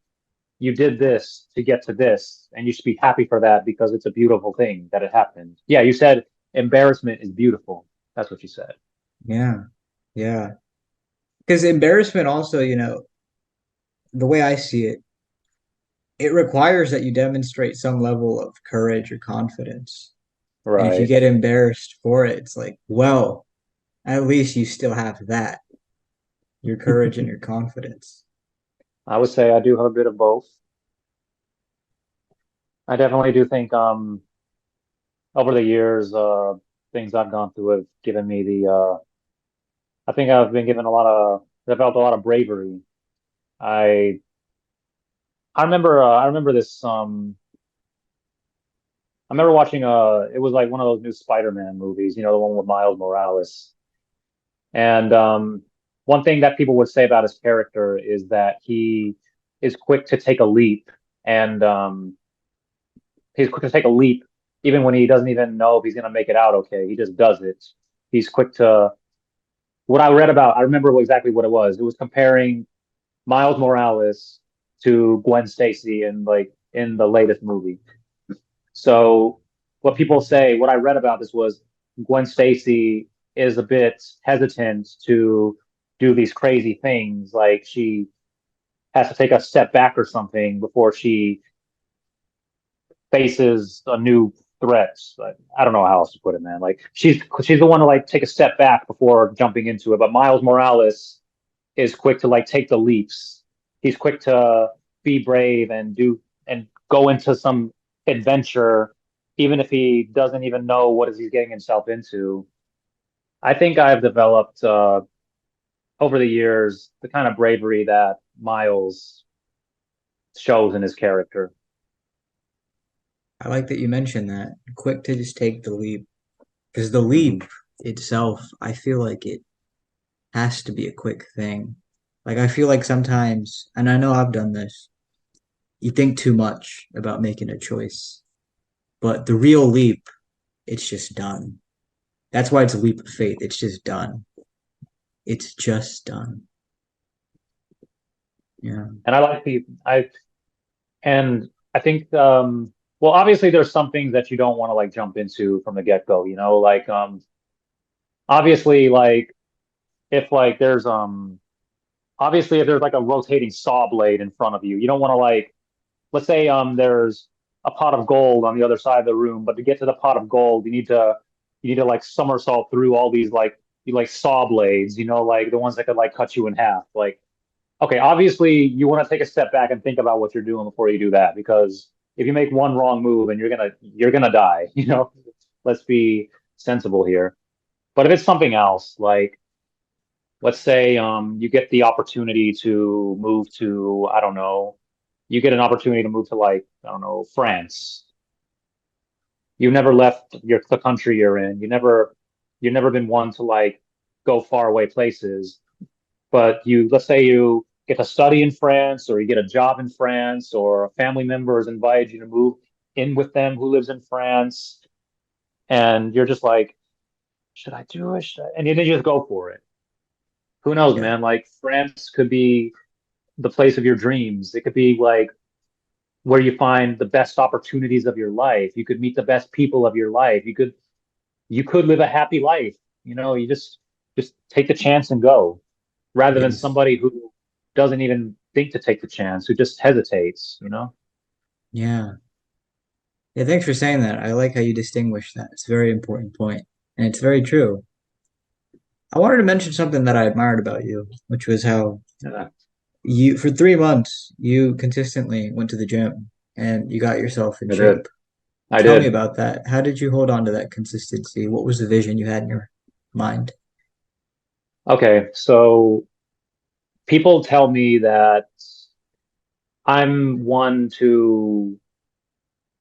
you did this to get to this, and you should be happy for that because it's a beautiful thing that it happened. Yeah, you said embarrassment is beautiful. That's what you said. Yeah, yeah. Because embarrassment also, the way I see it, it requires that you demonstrate some level of courage or confidence. And if you Right. get embarrassed for it, it's like, well, at least you still have that, your courage and your confidence. I would say I do have a bit of both. I definitely do think over the years things I've gone through have given me the I think I've been given developed a lot of bravery. I I remember this I remember watching it was like one of those new Spider-Man movies, the one with Miles Morales. And one thing that people would say about his character is that he is quick to take a leap and he's quick to take a leap even when he doesn't even know if he's going to make it out okay. He just does it. He's quick to what I read about, I remember exactly what it was. It was comparing Miles Morales to Gwen Stacy in the latest movie. So what I read about this was Gwen Stacy is a bit hesitant to do these crazy things, like she has to take a step back or something before she faces a new threat. Like, I don't know how else to put it, man. Like she's the one to like take a step back before jumping into it. But Miles Morales is quick to like take the leaps. He's quick to be brave and and go into some adventure, even if he doesn't even know what is he's getting himself into. I think I've developed over the years the kind of bravery that Miles shows in his character. I like that you mentioned that. Quick to just take the leap. Because the leap Hmm. itself, I feel like it has to be a quick thing. Like, I feel like sometimes, and I know I've done this, you think too much about making a choice. But the real leap, it's just done. That's why it's a leap of faith. It's just done. It's just done. Yeah. And I like the I think well, obviously there's some things that you don't want to like jump into from the get-go, you know, like obviously like if like there's obviously if there's like a rotating saw blade in front of you, you don't want to like, let's say there's a pot of gold on the other side of the room, but to get to the pot of gold you need to like somersault through all these like you like saw blades, you know, like the ones that could like cut you in half. Like, okay, obviously you want to take a step back and think about what you're doing before you do that, because if you make one wrong move and you're gonna die, you know. Let's be sensible here. But if it's something else, like let's say you get the opportunity to move to, I don't know, you get an opportunity to move to like, I don't know, France. You've never left the country you're in. You've never been one to like go far away places. But you, let's say you get to study in France or you get a job in France or a family member has invited you to move in with them who lives in France, and you're just like, should I do it? Should I? And then you just go for it. Who knows, Yeah. man? Like France could be the place of your dreams. It could be like where you find the best opportunities of your life. You could meet the best people of your life. You could live a happy life. You know, you just take the chance and go, rather than Yes. somebody who doesn't even think to take the chance, who just hesitates, you know? Yeah. Yeah, thanks for saying that. I like how you distinguish that. It's a very important point, and it's very true. I wanted to mention something that I admired about you, which was how Yeah, you, for 3 months, you consistently went to the gym and you got yourself in I did. shape. I Tell me did. about that. How did you hold on to that consistency? What was the vision you had in your mind? Okay, so people tell me that I'm one to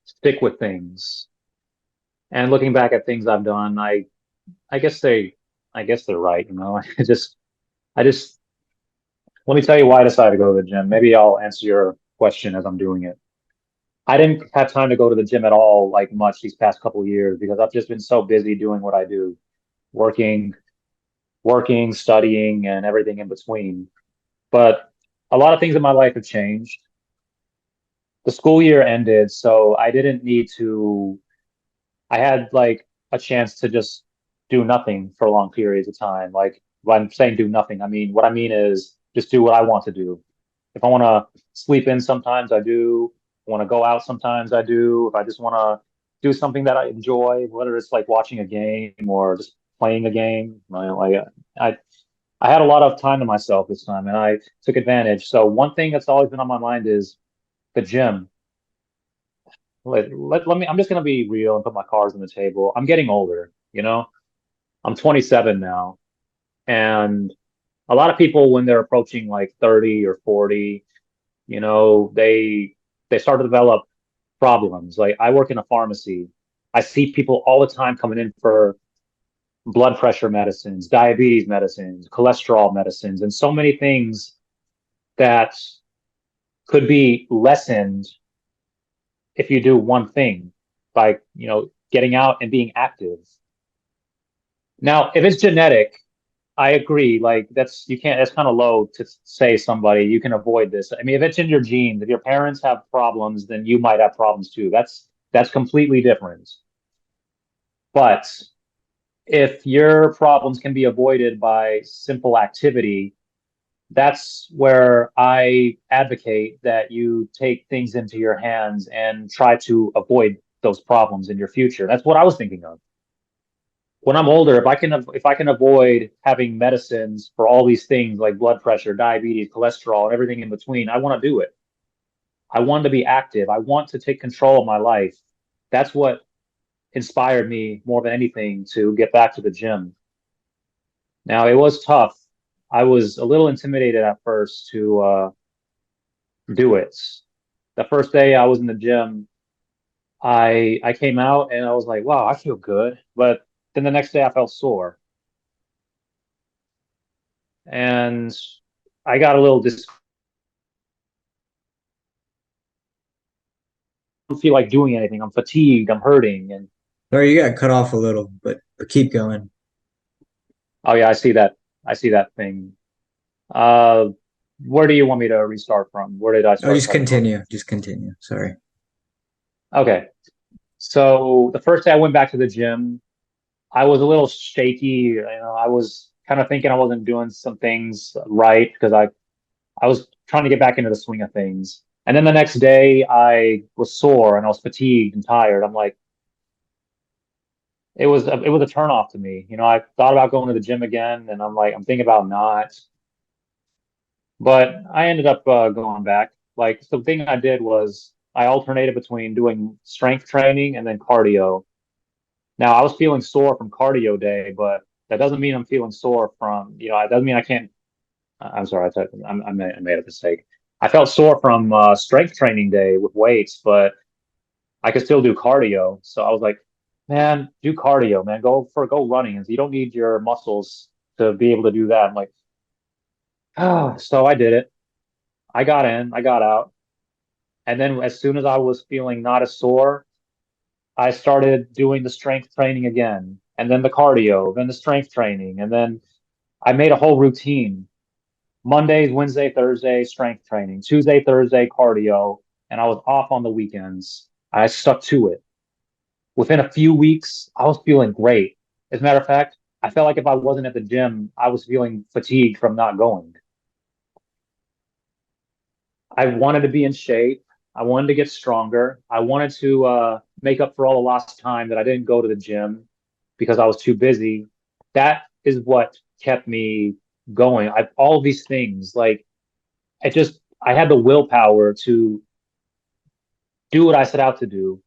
stick with things. And looking back at things I've done, I guess I guess they're right, you know. I just let me tell you why I decided to go to the gym. Maybe I'll answer your question as I'm doing it. I didn't have time to go to the gym at all, like much these past couple of years, because I've just been so busy doing what I do, working, studying, and everything in between. But a lot of things in my life have changed. The school year ended, so I didn't need to, I had like a chance to just do nothing for long periods of time. Like when I'm saying do nothing, I mean, what I mean is just do what I want to do. If I want to sleep in sometimes, I do. I want to go out sometimes, I do. If I just want to do something that I enjoy, whether it's like watching a game or just playing a game, I I had a lot of time to myself this time, and I took advantage. So one thing that's always been on my mind is the gym. Let me. I'm just gonna be real and put my cards on the table. I'm getting older, you know. I'm 27 now, and a lot of people when they're approaching like 30 or 40, you know, they start to develop problems. Like I work in a pharmacy. I see people all the time coming in for blood pressure medicines, diabetes medicines, cholesterol medicines, and so many things that could be lessened if you do one thing by, you know, getting out and being active. Now, if it's genetic, I agree. Like that's you can't. That's kind of low to say somebody you can avoid this. I mean, if it's in your genes, if your parents have problems, then you might have problems too. That's completely different. But if your problems can be avoided by simple activity, that's where I advocate that you take things into your hands and try to avoid those problems in your future. That's what I was thinking of. When I'm older, if I can avoid having medicines for all these things like blood pressure, diabetes, cholesterol, and everything in between, I want to do it. I wanted to be active. I want to take control of my life. That's what inspired me more than anything to get back to the gym. Now, it was tough. I was a little intimidated at first to do it. The first day I was in the gym, I came out and I was like, wow, I feel good. But then the next day I felt sore and I got a little don't feel like doing anything. I'm fatigued, I'm hurting, and Sorry, you got cut off a little, but keep going. oh yeah, I see that. I see that thing. Uh, where do you want me to restart from? Where did I Oh, start just cutting off? continue. Just continue. Sorry. Okay. So the first day I went back to the gym, I was a little shaky. I was kind of thinking I wasn't doing some things right because I was trying to get back into the swing of things. And then the next day I was sore and I was fatigued and tired. I'm like, it was a turn off to me. I thought about going to the gym again and I'm like, I'm thinking about not. But I ended up going back. Like the thing I did was I alternated between doing strength training and then cardio. Now I was feeling sore from cardio day, but that doesn't mean I'm feeling sore from, it doesn't mean I can't. I'm sorry, I made a mistake. I felt sore from strength training day with weights, but I could still do cardio. So I was like, man, do cardio, man. Go running. You don't need your muscles to be able to do that. I'm like, so I did it. I got in, I got out. And then as soon as I was feeling not as sore, I started doing the strength training again, and then the cardio, then the strength training, and then I made a whole routine. Mondays, Wednesday, Thursday, strength training, Tuesday, Thursday, cardio, and I was off on the weekends. I stuck to it. Within a few weeks, I was feeling great. As a matter of fact, I felt like if I wasn't at the gym, I was feeling fatigued from not going. I wanted to be in shape. I wanted to get stronger. I wanted to make up for all the lost time that I didn't go to the gym because I was too busy. That is what kept me going. All of these things, like I had the willpower to do what I set out to do.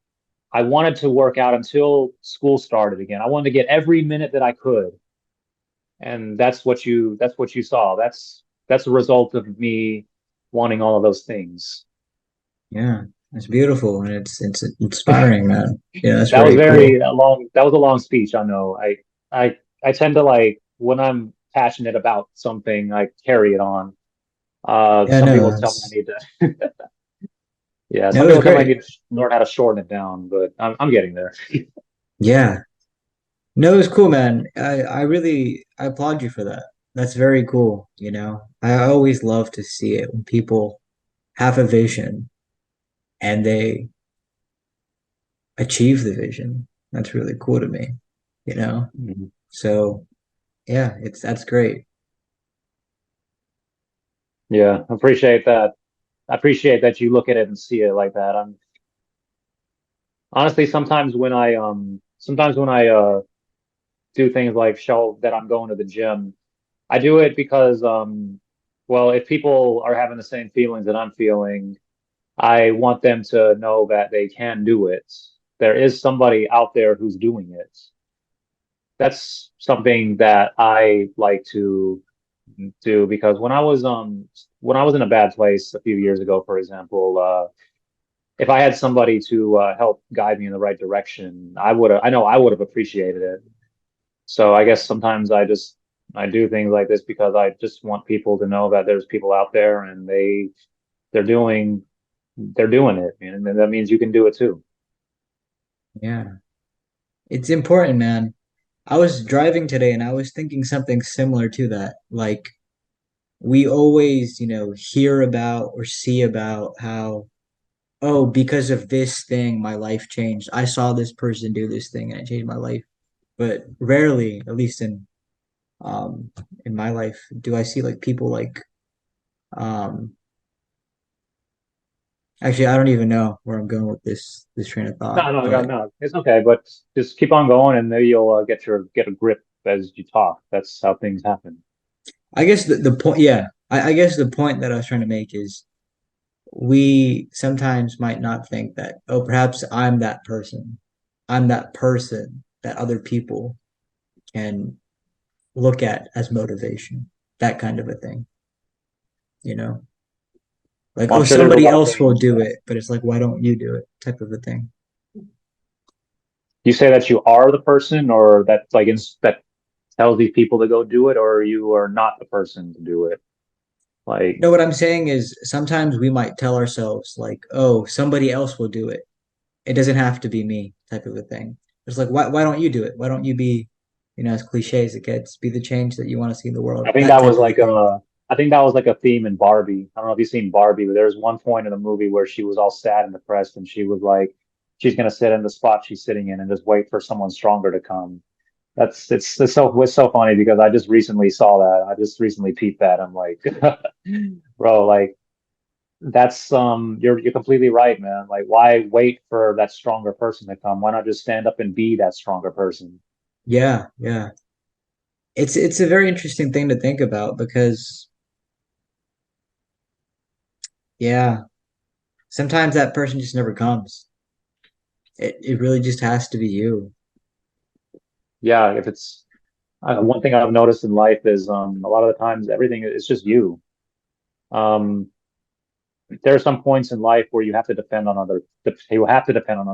I wanted to work out until school started again. I wanted to get every minute that I could, and that's what you saw. That's a result of me wanting all of those things. Yeah, it's beautiful and it's inspiring, man. Yeah, that's That was very very cool. long. That was a long speech. I know. I tend to like when I'm passionate about something, I carry it on. Yeah, Some no, people tell me I that's need to. Yeah, that some was people tell me I great. need to learn how to shorten it down, but I'm getting there. Yeah. No, it was cool, man. I applaud you for that. That's very cool, you know. I always love to see it when people have a vision and they achieve the vision. That's really cool to me, you know. Mhm. So yeah, it's that's great. Yeah, I appreciate that. I appreciate that you look at it and see it like that. I'm honestly sometimes when I do things like show that I'm going to the gym, I do it because well, if people are having the same feelings that I'm feeling, I want them to know that they can do it. There is somebody out there who's doing it. That's something that I like to do because when I was in a bad place a few years ago, for example, if I had somebody to help guide me in the right direction, I know I would have appreciated it. So I guess sometimes I do things like this because I just want people to know that there's people out there and they're doing they're doing it, and that means you can do it too. Yeah. It's important, man. I was driving today and I was thinking something similar to that. Like we always, hear about or see about how, oh, because of this thing, my life changed. I saw this person do this thing and it changed my life. But rarely, at least um in my life, do I see like people like um actually I don't even know where I'm going with this train of thought. No, no, no, But no, it's okay, but just keep on going, and maybe you'll get a grip as you talk. That's how things happen. I guess the point, yeah, I guess the point that I was trying to make is we sometimes might not think that, oh, perhaps I'm that person. I'm that person that other people can look at as motivation, that kind of a thing, you know? Like, Well, oh, I'm sure there's a somebody lot of else will things do that it, but it's like, why don't you do it? Type of a thing. you say that you are the person, or that like that tells these people to go do it, or you are not the person to do it. Like, No, what I'm saying is sometimes we might tell ourselves, like, oh, somebody else will do it. It doesn't have to be me, type of a thing. It's like, why don't you do it? Why don't you be, as cliche as it gets, be the change that you want to see in the I world, think that that type was of a like thing. I think that was like a theme in Barbie. I don't know if you've seen Barbie, but there was one point in the movie where she was all sad and depressed, and she was like, she's gonna sit in the spot she's sitting in and just wait for someone stronger to come. It's so funny because I just recently saw that. I just recently peeped that. I'm like, bro, like that's you're completely right, man. Like, why wait for that stronger person to come? Why not just stand up and be that stronger person? Yeah, yeah. It's a very interesting thing to think about because yeah, sometimes that person just never comes. It really just has to be you. Yeah, if it's one thing I've noticed in life is a lot of the times everything is just you. Um, there are some points in life where you have to depend on other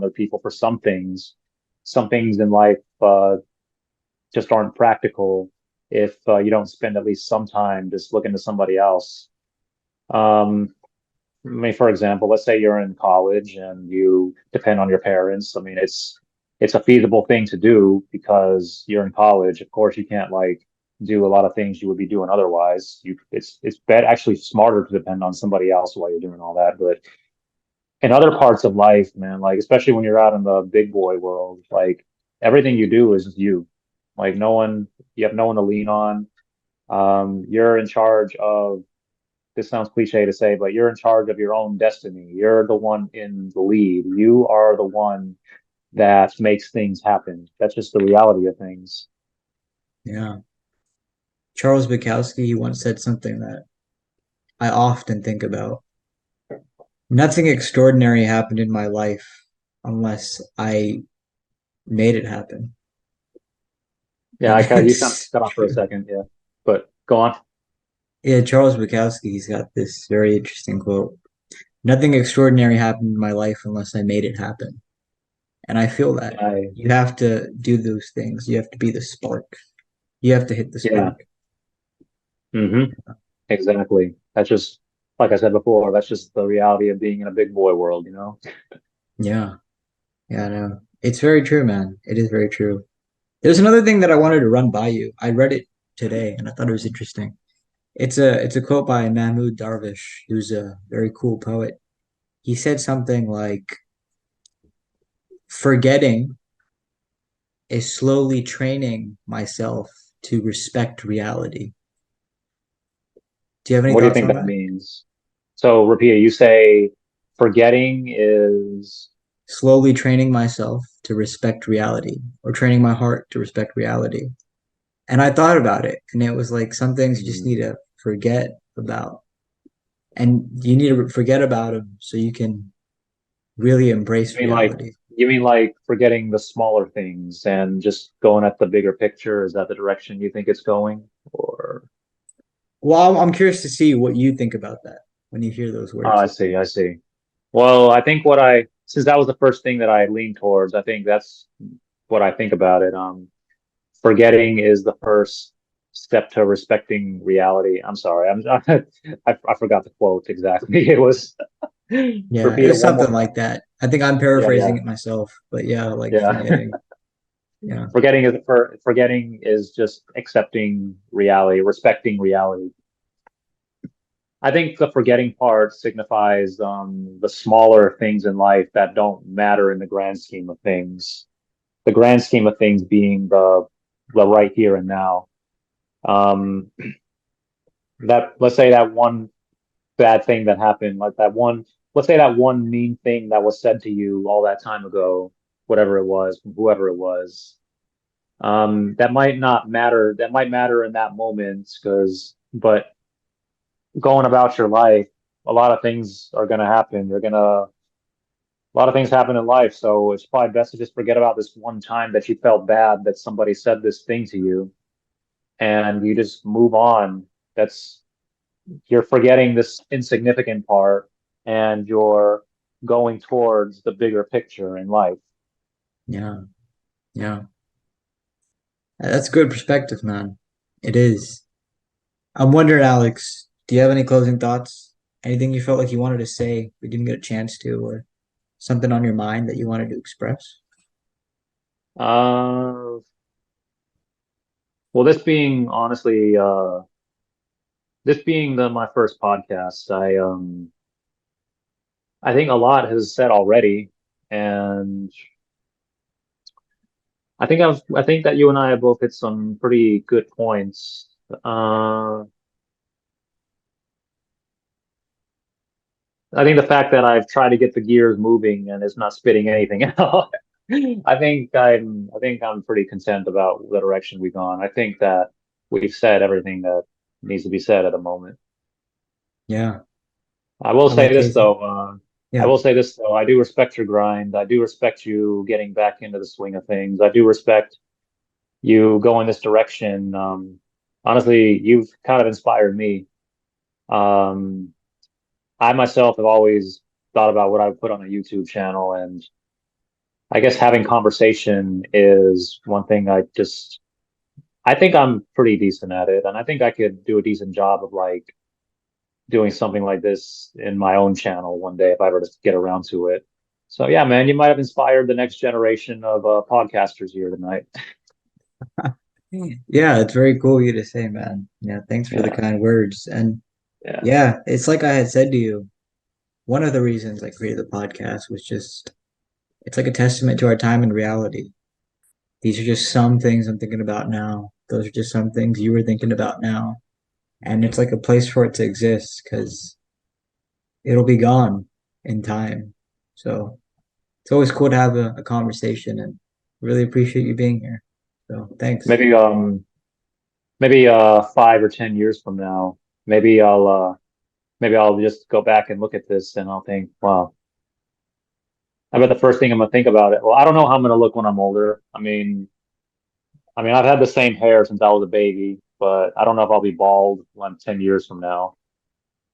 people for some things. Some things in life just aren't practical if you don't spend at least some time just looking to somebody else. Um, I mean, for example, let's say you're in college and you depend on your parents. I mean, it's a feasible thing to do because you're in college. Of course, you can't like do a lot of things you would be doing otherwise. It's actually smarter to depend on somebody else while you're doing all that. But in other parts of life, man, like especially when you're out in the big boy world, like everything you do is you. Like you have no one to lean on. You're in charge of this sounds cliche to say, but you're in charge of your own destiny. You're the one in the lead. You are the one that makes things happen. That's just the reality of things. Yeah. Charles Bukowski, he once said something that I often think about. Nothing extraordinary happened in my life unless I made it happen. Yeah, And you kind of it's cut off for a true. second. Yeah, but go on. Yeah, Charles Bukowski, he's got this very interesting quote. Nothing extraordinary happened in my life unless I made it happen. And I feel that I you have to do those things. You have to be the spark. You have to hit the yeah. spark. hmm Exactly. That's just like I said before. That's just the reality of being in a big boy world. You know. Yeah. Yeah, I know. It's very true, man. It is very true. There's another thing that I wanted to run by you. I read it today and I thought it was interesting. It's a quote by Mahmoud Darwish, who's a very cool poet. He said something like, "Forgetting is slowly training myself to respect reality." Do you have any What do you thoughts think on that that? means? So repeat it. You say forgetting is. Slowly training myself to respect reality, or training my heart to respect reality. And I thought about it, and it was like some things you just hmm, need to forget about. And you need to forget about them so you can really You embrace mean like reality. forgetting the smaller things and just going at the bigger picture? Is that the direction you think it's going? Or Well, I'm curious to see what you think about that when you hear those oh, I words. see, I see. Well, I think what I since that was the first thing that I leaned towards, I think that's what I think about it. Forgetting is the first step to respecting reality. I'm sorry, I forgot the quote exactly. It was Yeah, repeat it it's one more something time. like that. I think I'm Yeah, paraphrasing yeah, it myself, but yeah, like yeah. forgetting. Yeah, Forgetting is just accepting reality, respecting reality. I think the forgetting part signifies the smaller things in life that don't matter in the grand scheme of things. The grand scheme of things being the right here and now. Um, that let's say that one bad thing that happened, like that one, let's say that one mean thing that was said to you all that time ago, whatever it was, from whoever it was. That might not matter. That might matter in that moment, but going about your life. a lot of things are going to happen. A lot of things happen in life. So it's probably best to just forget about this one time that you felt bad that somebody said this thing to you and you just move on. That's, you're forgetting this insignificant part and you're going towards the bigger picture in life. Yeah. Yeah. That's good perspective, man. It is. I'm wondering, Alex, do you have any closing thoughts? Anything you felt like you wanted to say but didn't get a chance to, or something on your mind that you wanted to express? Uh, well, this being honestly, this being my first podcast, I think a lot has said already, and I think that you and I have both hit some pretty good points. I think the fact that I've tried to get the gears moving and it's not spitting anything out, I think I'm pretty content about the direction we've gone. I think that we've said everything that needs to be said at the moment. Yeah, I will I say like this Casey. though. I Yeah. will say this though. I do respect your grind. I do respect you getting back into the swing of things. I do respect you going this direction. Honestly, you've kind of inspired me. Um, I myself have always thought about what I would put on a YouTube channel, and I guess having conversation is one thing I think I'm pretty decent at it, and I think I could do a decent job of like doing something like this in my own channel one day if I ever just get around to it. So yeah, man, you might have inspired the next generation of podcasters here tonight. Yeah, it's very cool of you to say, man. Yeah, thanks for the Yeah, kind words. And yeah, yeah, it's like I had said to you, one of the reasons I created the podcast was just it's like a testament to our time and reality. These are just some things I'm thinking about now. Those are just some things you were thinking about now. And it's like a place for it to exist because it'll be gone in time. So it's always cool to have a conversation and really appreciate you being here. So thanks. maybe maybe 5 or 10 years from now, maybe maybe I'll just go back and look at this and I'll think, wow. I bet the first thing I'm gonna think about it. Well, I don't know how I'm gonna look when I'm older. I mean, I've had the same hair since I was a baby, but I don't know if I'll be bald when 10 years from now,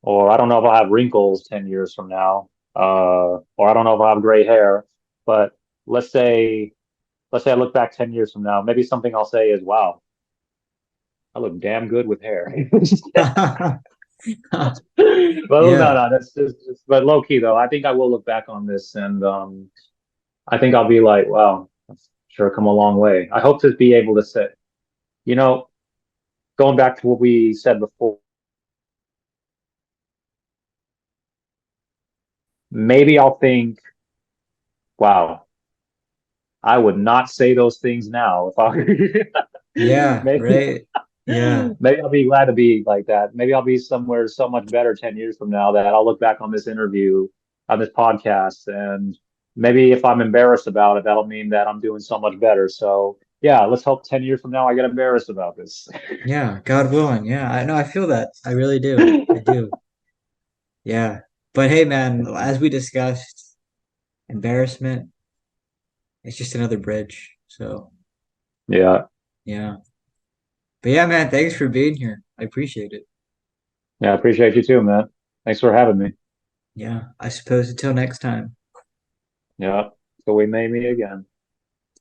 or I don't know if I'll have wrinkles 10 years from now, or I don't know if I'll have gray hair. But let's say, let's say I look back 10 years from now, maybe something I'll say is, wow, I look damn good with hair. Well, no, Yeah. no, that's just, but low key though, I think I will look back on this and, I think I'll be like, wow, that's sure come a long way. I hope to be able to say, you know, going back to what we said before, maybe I'll think, wow, I would not say those things now if I Yeah, maybe right. Yeah. maybe I'll be glad to be like that. Maybe I'll be somewhere so much better 10 years from now that I'll look back on this interview, on this podcast, and maybe if I'm embarrassed about it, that'll mean that I'm doing so much better. So yeah, let's hope 10 years from now I get embarrassed about this. Yeah, God willing. Yeah, I know I feel that. I really do. I do. Yeah. But hey, man, as we discussed, embarrassment, it's just another bridge. So, Yeah. yeah. But yeah, man, thanks for being here. I appreciate it. Yeah, I appreciate you too, man. Thanks for having me. Yeah, I suppose until next time. Yeah. So we may meet again.